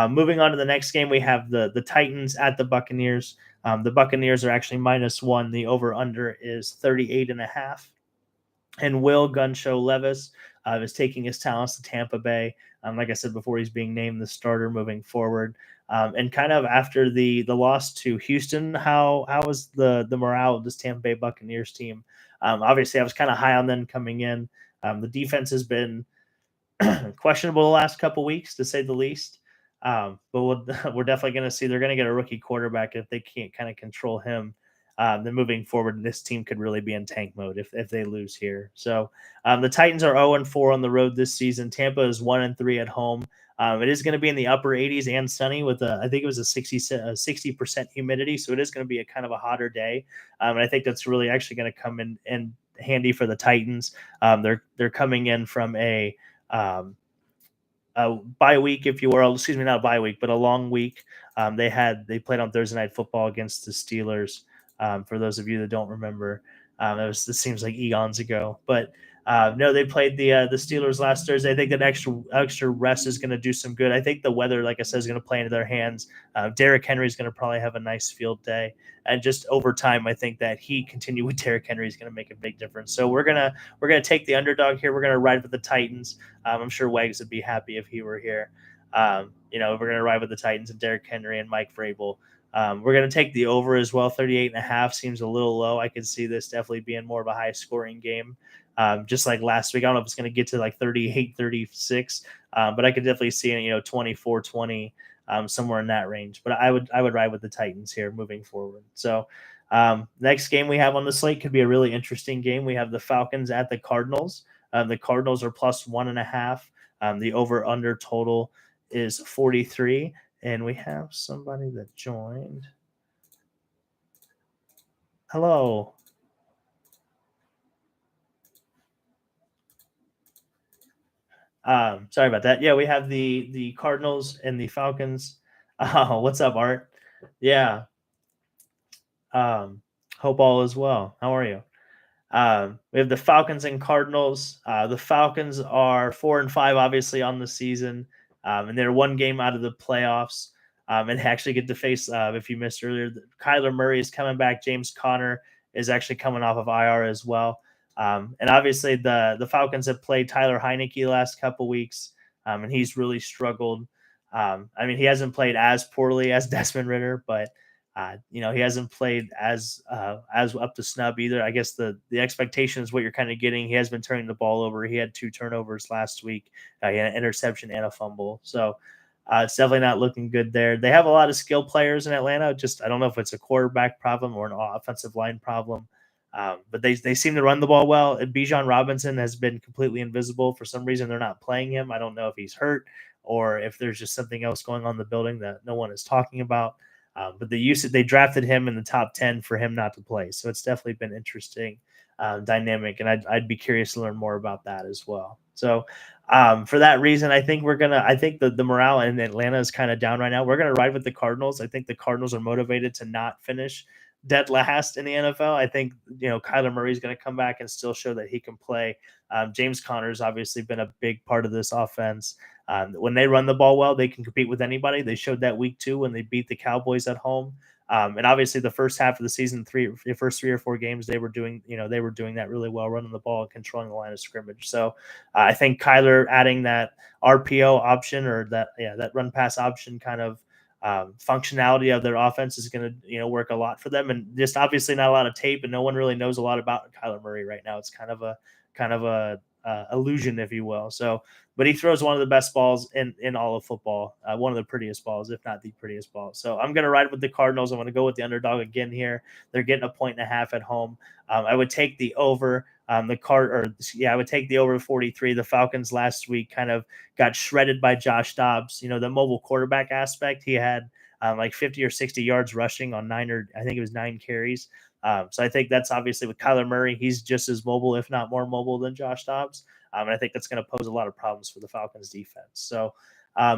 moving on to the next game, we have the Titans at the Buccaneers. The Buccaneers are actually -1. The over/under is 38.5. And Will Gunshow Levis is taking his talents to Tampa Bay. Like I said before, he's being named the starter moving forward. And kind of after the loss to Houston, how was the morale of this Tampa Bay Buccaneers team? Obviously, I was kind of high on them coming in. The defense has been questionable the last couple weeks, to say the least. But we're definitely going to see they're going to get a rookie quarterback if they can't kind of control him. then moving forward, this team could really be in tank mode if they lose here. So the Titans are 0-4 on the road this season. Tampa is 1-3 at home. It is going to be in the upper 80s and sunny with I think it was a 60% humidity, so it is going to be a kind of a hotter day. And I think that's really actually going to come in handy for the Titans. They're coming in from um, a bye week, if you will. Excuse me, not a bye week, but a long week. They played on Thursday Night Football against the Steelers. For those of you that don't remember, this seems like eons ago, but no, they played the Steelers last Thursday. I think that extra rest is going to do some good. I think the weather, like I said, is going to play into their hands. Derrick Henry is going to probably have a nice field day, and just over time, I think that he continue with Derrick Henry is going to make a big difference. So we're gonna take the underdog here. We're gonna ride with the Titans. I'm sure Wegs would be happy if he were here. We're going to ride with the Titans and Derrick Henry and Mike Vrabel. We're going to take the over as well. 38.5 seems a little low. I could see this definitely being more of a high scoring game. Just like last week. I don't know if it's going to get to like 38, 36, but I could definitely see it, 24-20, somewhere in that range. But I would ride with the Titans here moving forward. So next game we have on the slate could be a really interesting game. We have the Falcons at the Cardinals. The Cardinals are plus 1.5. The over under total is 43. And we have somebody that joined. Hello. Sorry about that. Yeah, we have the Cardinals and the Falcons. Oh, what's up, Art? Yeah. Hope all is well. How are you? We have the Falcons and Cardinals. The Falcons are 4-5, obviously, on the season, and they're one game out of the playoffs. And actually get to face, if you missed earlier, Kyler Murray is coming back. James Conner is actually coming off of IR as well. And obviously, the Falcons have played Tyler Heineke the last couple weeks, and he's really struggled. He hasn't played as poorly as Desmond Ritter, but he hasn't played as up to snub either. I guess the expectation is what you're kind of getting. He has been turning the ball over. He had 2 turnovers last week. He had an interception and a fumble. So it's definitely not looking good there. They have a lot of skill players in Atlanta. Just I don't know if it's a quarterback problem or an offensive line problem. But they seem to run the ball well. And Bijan Robinson has been completely invisible. For some reason, they're not playing him. I don't know if he's hurt or if there's just something else going on in the building that no one is talking about. But they drafted him in the top 10 for him not to play. So it's definitely been interesting dynamic. And I'd be curious to learn more about that as well. So for that reason, I think I think the morale in Atlanta is kind of down right now. We're going to ride with the Cardinals. I think the Cardinals are motivated to not finish dead last in the NFL. I think, Kyler Murray is going to come back and still show that he can play. James Conner has obviously been a big part of this offense. When they run the ball well, they can compete with anybody. They showed that week 2 when they beat the Cowboys at home. And obviously the first half of the season, the first 3 or 4 games, they were doing that really well, running the ball and controlling the line of scrimmage. So I think Kyler adding that RPO option or that run pass option kind of functionality of their offense is going to work a lot for them. And just obviously not a lot of tape, and no one really knows a lot about Kyler Murray right now. It's kind of a illusion, if you will. So, but he throws one of the best balls in all of football, one of the prettiest balls, if not the prettiest ball. So I'm going to ride with the Cardinals. I'm going to go with the underdog again here. They're getting 1.5 at home. I would take the over. I would take the over 43. The Falcons last week kind of got shredded by Josh Dobbs. The mobile quarterback aspect. He had like 50 or 60 yards rushing on 9 carries. So I think that's obviously with Kyler Murray. He's just as mobile, if not more mobile than Josh Dobbs. And I think that's going to pose a lot of problems for the Falcons defense. So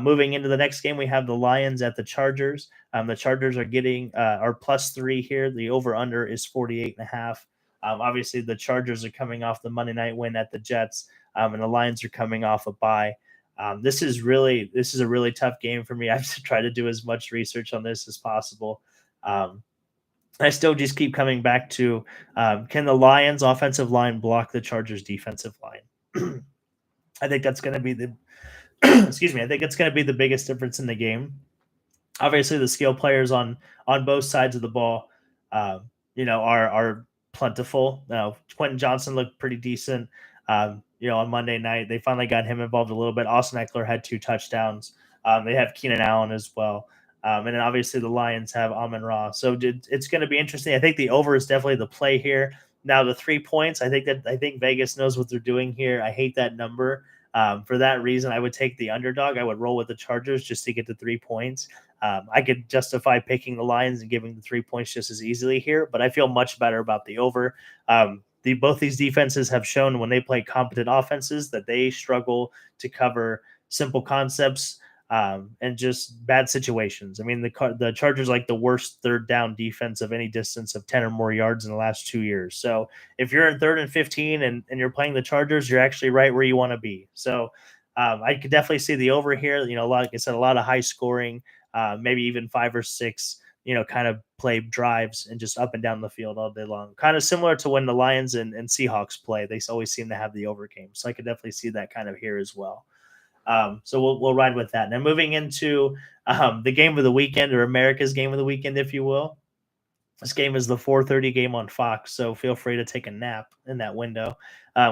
moving into the next game, we have the Lions at the Chargers. The Chargers are +3 here. The over under is 48.5. Obviously the Chargers are coming off the Monday night win at the Jets, and the Lions are coming off a bye. This is a really tough game for me. I have to try to do as much research on this as possible. I still just keep coming back to can the Lions offensive line block the Chargers defensive line? I think that's going to be the excuse me. I think it's going to be the biggest difference in the game. Obviously, the skill players on both sides of the ball, are plentiful. Now, Quentin Johnson looked pretty decent. On Monday night, they finally got him involved a little bit. Austin Eckler had 2 touchdowns. They have Keenan Allen as well. And then obviously the Lions have Amon Ra. So it's going to be interesting. I think the over is definitely the play here. Now the 3 points, I think Vegas knows what they're doing here. I hate that number. For that reason, I would take the underdog. I would roll with the Chargers just to get the 3 points. I could justify picking the Lions and giving the 3 points just as easily here, but I feel much better about the over. Both these defenses have shown when they play competent offenses that they struggle to cover simple concepts and just bad situations. I mean, the Chargers like the worst third down defense of any distance of 10 or more yards in the last 2 years. So if you're in 3rd and 15 and you're playing the Chargers, you're actually right where you want to be. So I could definitely see the over here. Like I said, a lot of high scoring, maybe even 5 or 6. Kind of play drives and just up and down the field all day long. Kind of similar to when the Lions and Seahawks play. They always seem to have the over game. So I could definitely see that kind of here as well. So we'll ride with that. Now moving into the game of the weekend, or America's game of the weekend, if you will. This game is the 4:30 game on Fox, so feel free to take a nap in that window.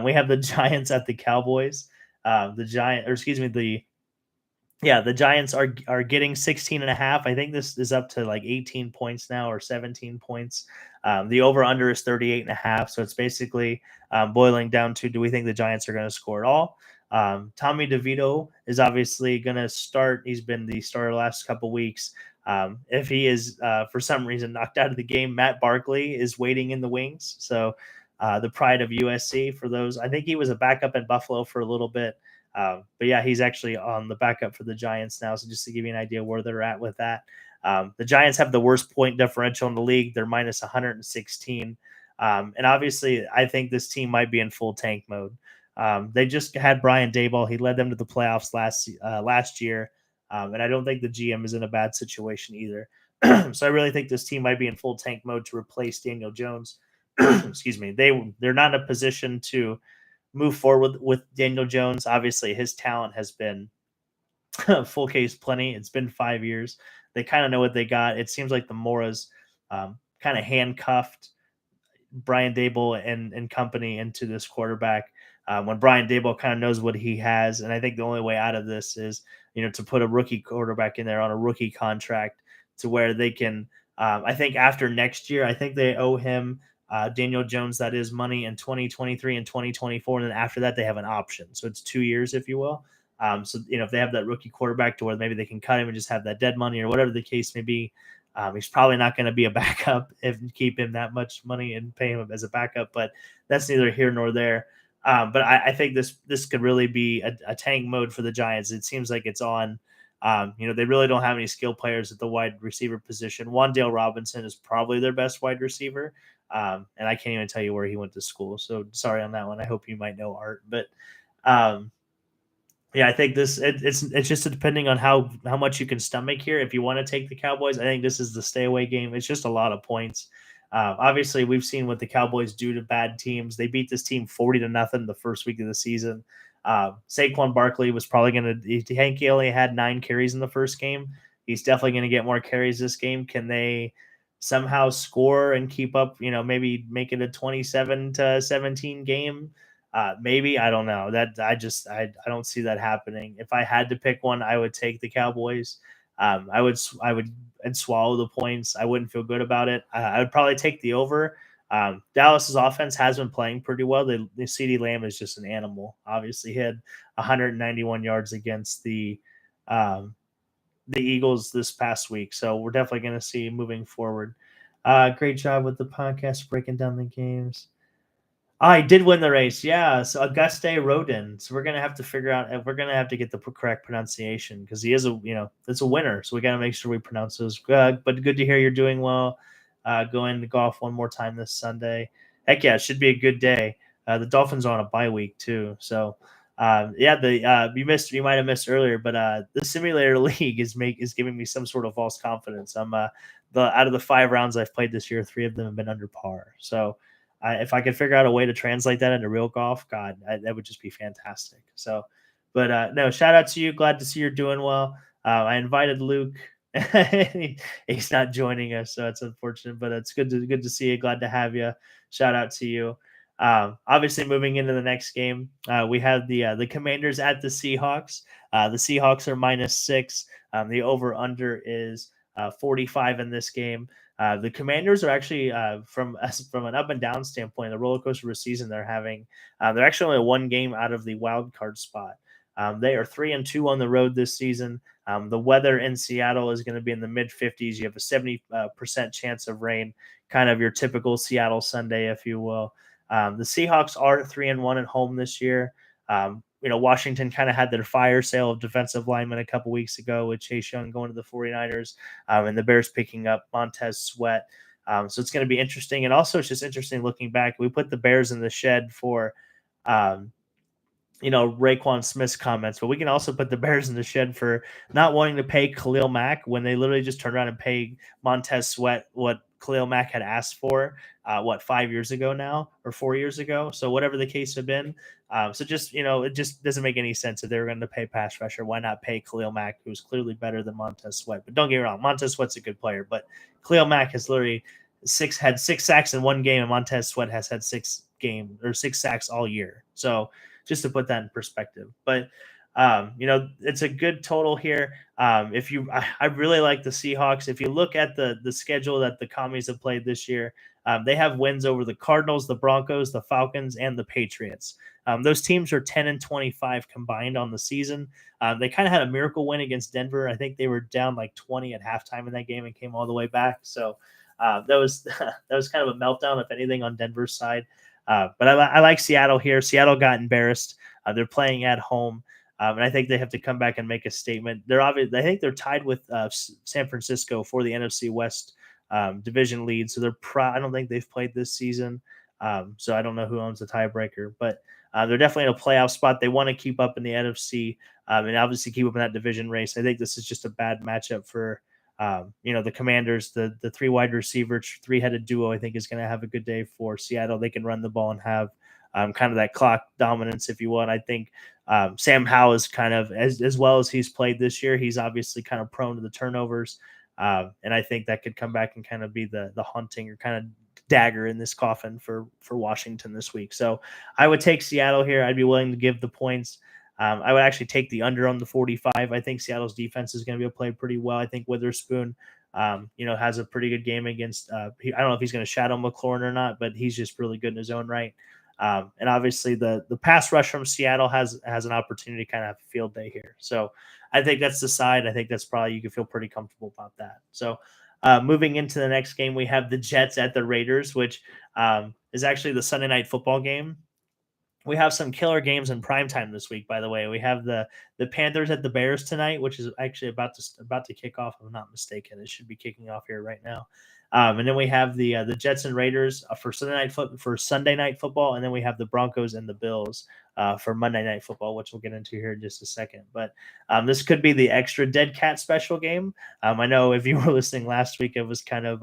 We have the Giants at the Cowboys. The Giants are getting 16 and a half. I think this is up to like 18 points now, or 17 points. The over under is 38 and a half. So it's basically boiling down to, do we think the Giants are going to score at all? Tommy DeVito is obviously going to start. He's been the starter the last couple weeks. If he is for some reason knocked out of the game, Matt Barkley is waiting in the wings. So the pride of USC, for those, I think he was a backup in Buffalo for a little bit. But yeah, he's actually on the backup for the Giants now. So just to give you an idea where they're at with that. The Giants have the worst point differential in the league. They're minus 116. And obviously, I think this team might be in full tank mode. They just had Brian Daboll. He led them to the playoffs last year. And I don't think the GM is in a bad situation either. So I really think this team might be in full tank mode to replace Daniel Jones. Excuse me. They're not in a position to move forward with Daniel Jones. Obviously, his talent has been full case plenty. It's been 5 years. They kind of know what they got. It seems like the Moras kind of handcuffed Brian Daboll and company into this quarterback when Brian Daboll kind of knows what he has. And I think the only way out of this is, to put a rookie quarterback in there on a rookie contract to where they can, I think after next year, I think they owe him Daniel Jones, that is, money in 2023 and 2024. And then after that, they have an option. So it's 2 years, if you will. So, if they have that rookie quarterback to where maybe they can cut him and just have that dead money or whatever the case may be, he's probably not going to be a backup if keep him that much money and pay him as a backup, but that's neither here nor there. But I think this could really be a tank mode for the Giants. It seems like it's on. They really don't have any skill players at the wide receiver position. Wan'Dale Robinson is probably their best wide receiver, and I can't even tell you where he went to school. So sorry on that one. I hope you might know, Art, but. Yeah, I think it's just depending on how much you can stomach here. If you want to take the Cowboys, I think this is the stay away game. It's just a lot of points. Obviously, we've seen what the Cowboys do to bad teams. They beat this team 40-0 the first week of the season. Saquon Barkley was probably going to. Hank only had 9 carries in the first game. He's definitely going to get more carries this game. Can they somehow score and keep up? Maybe make it a 27-17 game. Maybe, I don't know. That I don't see that happening. If I had to pick one, I would take the Cowboys. I'd swallow the points. I wouldn't feel good about it. I would probably take the over. Dallas's offense has been playing pretty well. The CeeDee Lamb is just an animal. Obviously, he had 191 yards against the Eagles this past week. So we're definitely going to see moving forward. Great job with the podcast breaking down the games. I did win the race, yeah. So Auguste Rodin. So we're gonna have to figure out if we're gonna have to get the correct pronunciation because he is it's a winner. So we gotta make sure we pronounce those. But good to hear you're doing well. Going to golf one more time this Sunday. Heck yeah, it should be a good day. The Dolphins are on a bye week too, so you might have missed earlier, but the simulator league is giving me some sort of false confidence. I'm out of the 5 rounds I've played this year, 3 of them have been under par. So. If I could figure out a way to translate that into real golf, God, that would just be fantastic. So, but no, shout out to you. Glad to see you're doing well. I invited Luke. He's not joining us, so it's unfortunate, but it's good to see you. Glad to have you. Shout out to you. Obviously, moving into the next game, we have the Commanders at the Seahawks. The Seahawks are -6. The over under is 45 in this game. The Commanders are actually from an up and down standpoint, the roller coaster of a season they're having. They're actually only one game out of the wild card spot. They are 3-2 on the road this season. The weather in Seattle is going to be in the mid 50s. You have a 70% chance of rain, kind of your typical Seattle Sunday, if you will. The Seahawks are 3-1 at home this year. Washington kind of had their fire sale of defensive linemen a couple weeks ago with Chase Young going to the 49ers, and the Bears picking up Montez Sweat. So it's going to be interesting. And also, it's just interesting looking back. We put the Bears in the shed for Raekwon Smith's comments, but we can also put the Bears in the shed for not wanting to pay Khalil Mack when they literally just turned around and paid Montez Sweat what Khalil Mack had asked for, 5 years ago now or 4 years ago. So whatever the case had been. So just, it just doesn't make any sense if they were going to pay pass rusher. Why not pay Khalil Mack, who's clearly better than Montez Sweat? But don't get me wrong, Montez Sweat's a good player, but Khalil Mack has literally had 6 sacks in one game, and Montez Sweat has had 6 sacks all year. So just to put that in perspective. But it's a good total here. I really like the Seahawks. If you look at the schedule that the Commies have played this year, they have wins over the Cardinals, the Broncos, the Falcons, and the Patriots. Those teams are 10-25 combined on the season. They kind of had a miracle win against Denver. I think they were down like 20 at halftime in that game and came all the way back. So that was that was kind of a meltdown, if anything, on Denver's side. But I like Seattle here. Seattle got embarrassed. They're playing at home. And I think they have to come back and make a statement. I think they're tied with San Francisco for the NFC West division lead. So I don't think they've played this season. So I don't know who owns the tiebreaker, but they're definitely in a playoff spot. They want to keep up in the NFC and obviously keep up in that division race. I think this is just a bad matchup for the Commanders. The 3 wide receiver, 3-headed duo, I think is going to have a good day for Seattle. They can run the ball and have kind of that clock dominance, if you will. And I think Sam Howell is kind of, as well as he's played this year, he's obviously kind of prone to the turnovers. And I think that could come back and kind of be the haunting or kind of dagger in this coffin for Washington this week. So I would take Seattle here. I'd be willing to give the points. I would actually take the under on the 45. I think Seattle's defense is going to be able to play pretty well. I think Witherspoon, has a pretty good game against. I don't know if he's going to shadow McLaurin or not, but he's just really good in his own right. And obviously the pass rush from Seattle has an opportunity to kind of have a field day here. So I think that's the side. I think that's probably, you can feel pretty comfortable about that. So moving into the next game, we have the Jets at the Raiders, which is actually the Sunday night football game. We have some killer games in primetime this week, by the way. We have the Panthers at the Bears tonight, which is actually about to kick off, if I'm not mistaken. It should be kicking off here right now. And then we have the Jets and Raiders for Sunday night football, and then we have the Broncos and the Bills for Monday night football, which we'll get into here in just a second. But this could be the extra dead cat special game. I know if you were listening last week, it was kind of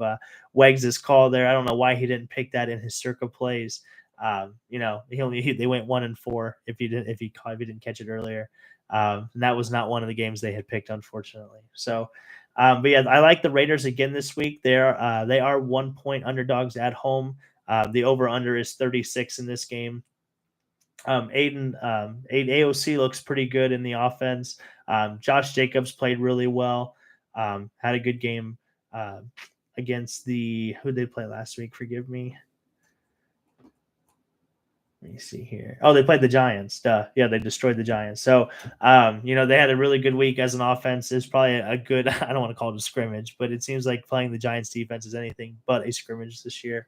Wegs' call there. I don't know why he didn't pick that in his circa plays. They went 1-4 if he didn't catch it earlier. And that was not one of the games they had picked, unfortunately. So, but yeah, I like the Raiders again this week. They are 1-point underdogs at home. The over under is 36 in this game. AOC looks pretty good in the offense. Josh Jacobs played really well. Had a good game against who they play last week. Forgive me. Let me see here. Oh, they played the Giants. Yeah, they destroyed the Giants. So, they had a really good week as an offense. It's probably a good, I don't want to call it a scrimmage, but it seems like playing the Giants defense is anything but a scrimmage this year.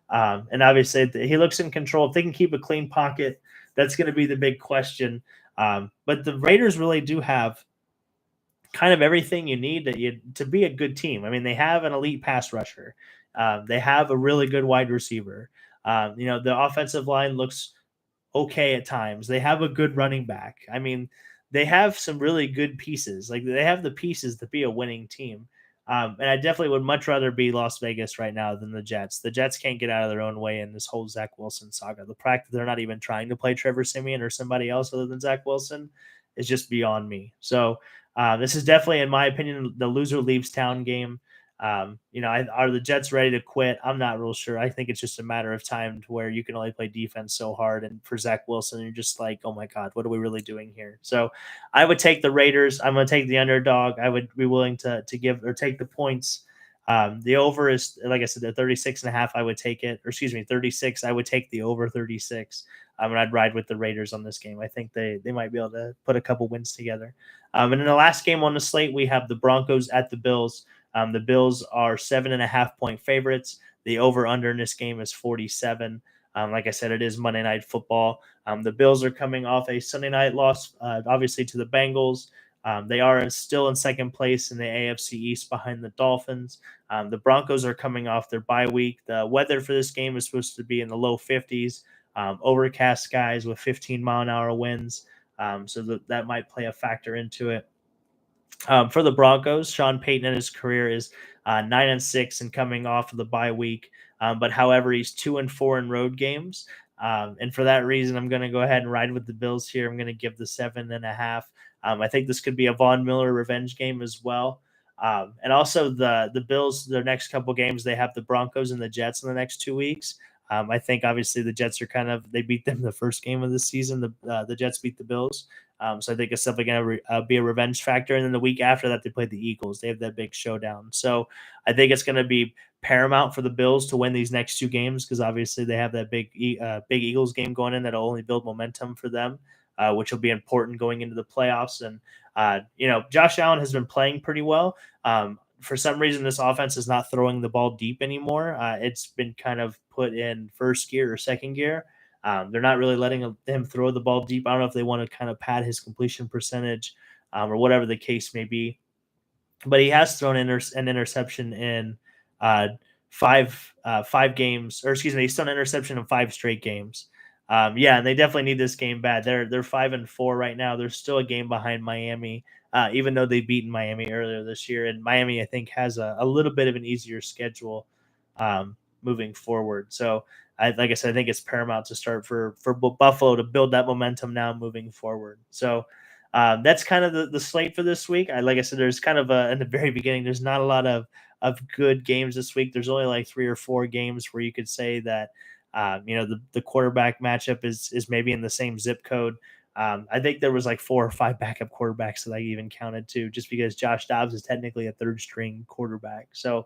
And obviously he looks in control. If they can keep a clean pocket, that's going to be the big question. But the Raiders really do have kind of everything you need to be a good team. I mean, they have an elite pass rusher. They have a really good wide receiver. The offensive line looks okay at times. They have a good running back. I mean, they have some really good pieces. Like, they have the pieces to be a winning team. And I definitely would much rather be Las Vegas right now than the Jets. The Jets can't get out of their own way in this whole Zach Wilson saga. The fact that they're not even trying to play Trevor Siemian or somebody else other than Zach Wilson is just beyond me. So this is definitely, in my opinion, the loser leaves town game. Are the Jets ready to quit? I'm not real sure. I think it's just a matter of time to where you can only play defense so hard. And for Zach Wilson, you're just like, oh my God, what are we really doing here? So I would take the Raiders. I'm going to take the underdog. I would be willing to give or take the points. The over is, like I said, the 36.5. I would take it, or excuse me, 36. I would take the over 36. And I'd ride with the Raiders on this game. I think they might be able to put a couple wins together. And in the last game on the slate, we have the Broncos at the Bills. The Bills are 7.5 point favorites. The over under in this game is 47. Like I said, it is Monday Night Football. The Bills are coming off a Sunday night loss, obviously to the Bengals. They are still in second place in the AFC East behind the Dolphins. The Broncos are coming off their bye week. The weather for this game is supposed to be in the low 50s, overcast skies with 15-mile-an-hour winds. So that might play a factor into it. For the Broncos, Sean Payton in his career is 9-6 and coming off of the bye week. But however, he's 2-4 in road games. And for that reason, I'm going to go ahead and ride with the Bills here. I'm going to give the 7.5. I think this could be a Von Miller revenge game as well. And also the Bills, their next couple games, they have the Broncos and the Jets in the next 2 weeks. I think obviously the Jets are they beat them the first game of the season. The Jets beat the Bills. So I think it's definitely going to be a revenge factor. And then the week after that, they play the Eagles. They have that big showdown. So I think it's going to be paramount for the Bills to win these next 2 games because obviously they have that big Eagles game going in that'll only build momentum for them, which will be important going into the playoffs. And, Josh Allen has been playing pretty well. For some reason, this offense is not throwing the ball deep anymore. It's been kind of put in first gear or second gear. They're not really letting him throw the ball deep. I don't know if they want to kind of pad his completion percentage or whatever the case may be. But he has thrown an interception in uh, five games, or excuse me, he's thrown an interception in 5 straight games. And they definitely need this game bad. They're 5-4 right now. They're still a game behind Miami, even though they beaten Miami earlier this year. And Miami, I think, has a little bit of an easier schedule moving forward. So, like I said, I think it's paramount to start for Buffalo to build that momentum now moving forward. So that's kind of the slate for this week. Like I said, there's kind of in the very beginning, there's not a lot of good games this week. There's only like 3 or 4 games where you could say that the quarterback matchup is maybe in the same zip code. I think there was like 4 or 5 backup quarterbacks that I even counted too, just because Josh Dobbs is technically a third string quarterback. So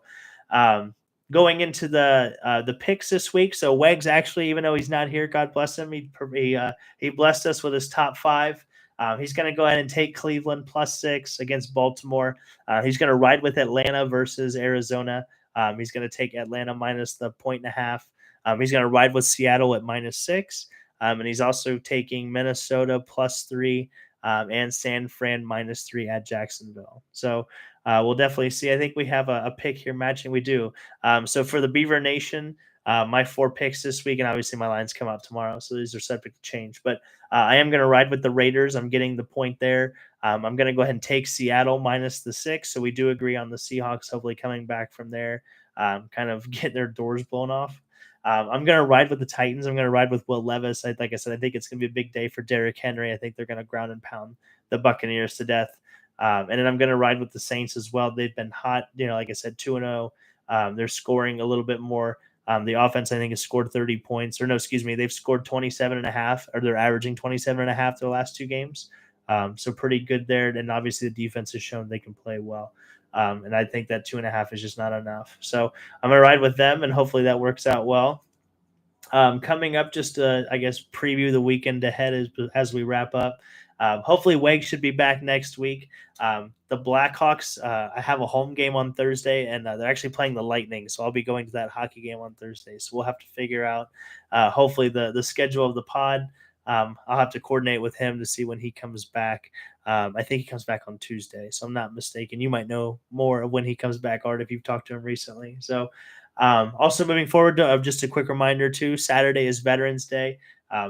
going into the picks this week, so Wegs actually, even though he's not here, God bless him, he blessed us with his top 5. He's going to go ahead and take Cleveland +6 against Baltimore. He's going to ride with Atlanta versus Arizona. He's going to take Atlanta minus the 1.5. He's going to ride with Seattle at -6. And he's also taking Minnesota +3 and San Fran -3 at Jacksonville. So we'll definitely see. I think we have a pick here matching. We do. So for the Beaver Nation, my 4 picks this week, and obviously my lines come out tomorrow, so these are subject to change. But I am going to ride with the Raiders. I'm getting the point there. I'm going to go ahead and take Seattle minus the 6. So we do agree on the Seahawks, hopefully coming back from there, kind of getting their doors blown off. I'm going to ride with the Titans. I'm going to ride with Will Levis. Like I said, I think it's going to be a big day for Derrick Henry. I think they're going to ground and pound the Buccaneers to death. And then I'm going to ride with the Saints as well. They've been hot. Like I said, 2-0. They're scoring a little bit more. The offense, I think, has scored 30 points. Or no, excuse me, they've scored 27.5, or they're averaging 27.5 their last 2 games. So pretty good there. And obviously the defense has shown they can play well. And I think that 2.5 is just not enough. So I'm going to ride with them, and hopefully that works out well. Coming up, just to, I guess, preview the weekend ahead as we wrap up. Hopefully, Wegs should be back next week. The Blackhawks, I have a home game on Thursday, and they're actually playing the Lightning, so I'll be going to that hockey game on Thursday. So we'll have to figure out, hopefully, the schedule of the pod. I'll have to coordinate with him to see when he comes back. I think he comes back on Tuesday, so I'm not mistaken. You might know more of when he comes back, Art, if you've talked to him recently. So also moving forward, just a quick reminder too, Saturday is Veterans Day.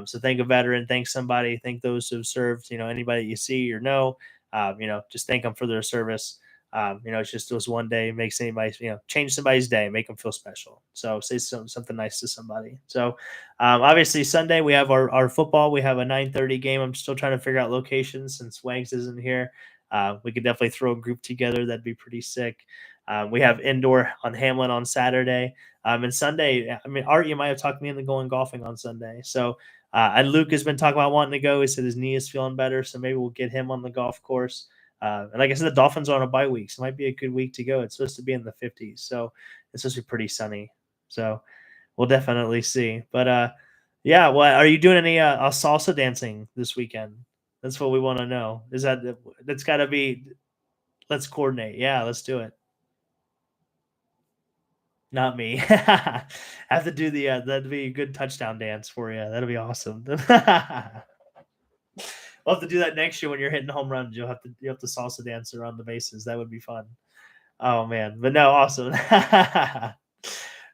So thank a veteran, thank somebody, thank those who have served, anybody you see or know, just thank them for their service. It's just those one day makes anybody, change somebody's day, make them feel special. So say something nice to somebody. So obviously Sunday we have our football. We have a 9:30 game. I'm still trying to figure out locations since Wags isn't here. We could definitely throw a group together. That'd be pretty sick. We have indoor on Hamlin on Saturday. And Sunday, I mean, Art, you might have talked me into going golfing on Sunday. So, and Luke has been talking about wanting to go. He said his knee is feeling better. So maybe we'll get him on the golf course. And like I said, the Dolphins are on a bye week. So it might be a good week to go. It's supposed to be in the 50s. So it's supposed to be pretty sunny. So we'll definitely see. But yeah, well, are you doing any salsa dancing this weekend? That's what we want to know. Is that's got to be? Let's coordinate. Yeah, let's do it. Not me. I have to do the that'd be a good touchdown dance for you. That'll be awesome. We'll have to do that next year when you're hitting home runs. You have to salsa dance around the bases. That would be fun. Oh man, but no, awesome.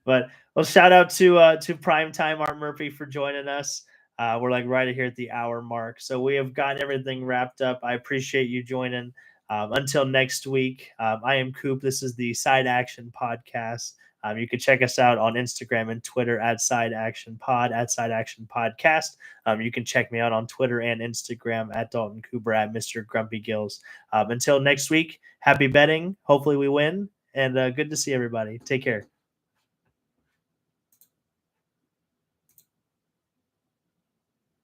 But well, shout out to Primetime Art Murphy for joining us. We're like right here at the hour mark, so we have gotten everything wrapped up. I appreciate you joining. Until next week, I am Coop. This is the Side Action Podcast. You can check us out on Instagram and Twitter at Side Action Pod, at Side Action Podcast. You can check me out on Twitter and Instagram at Dalton Cooper, at Mr. Grumpy Gills. Until next week, happy betting. Hopefully we win. And good to see everybody. Take care.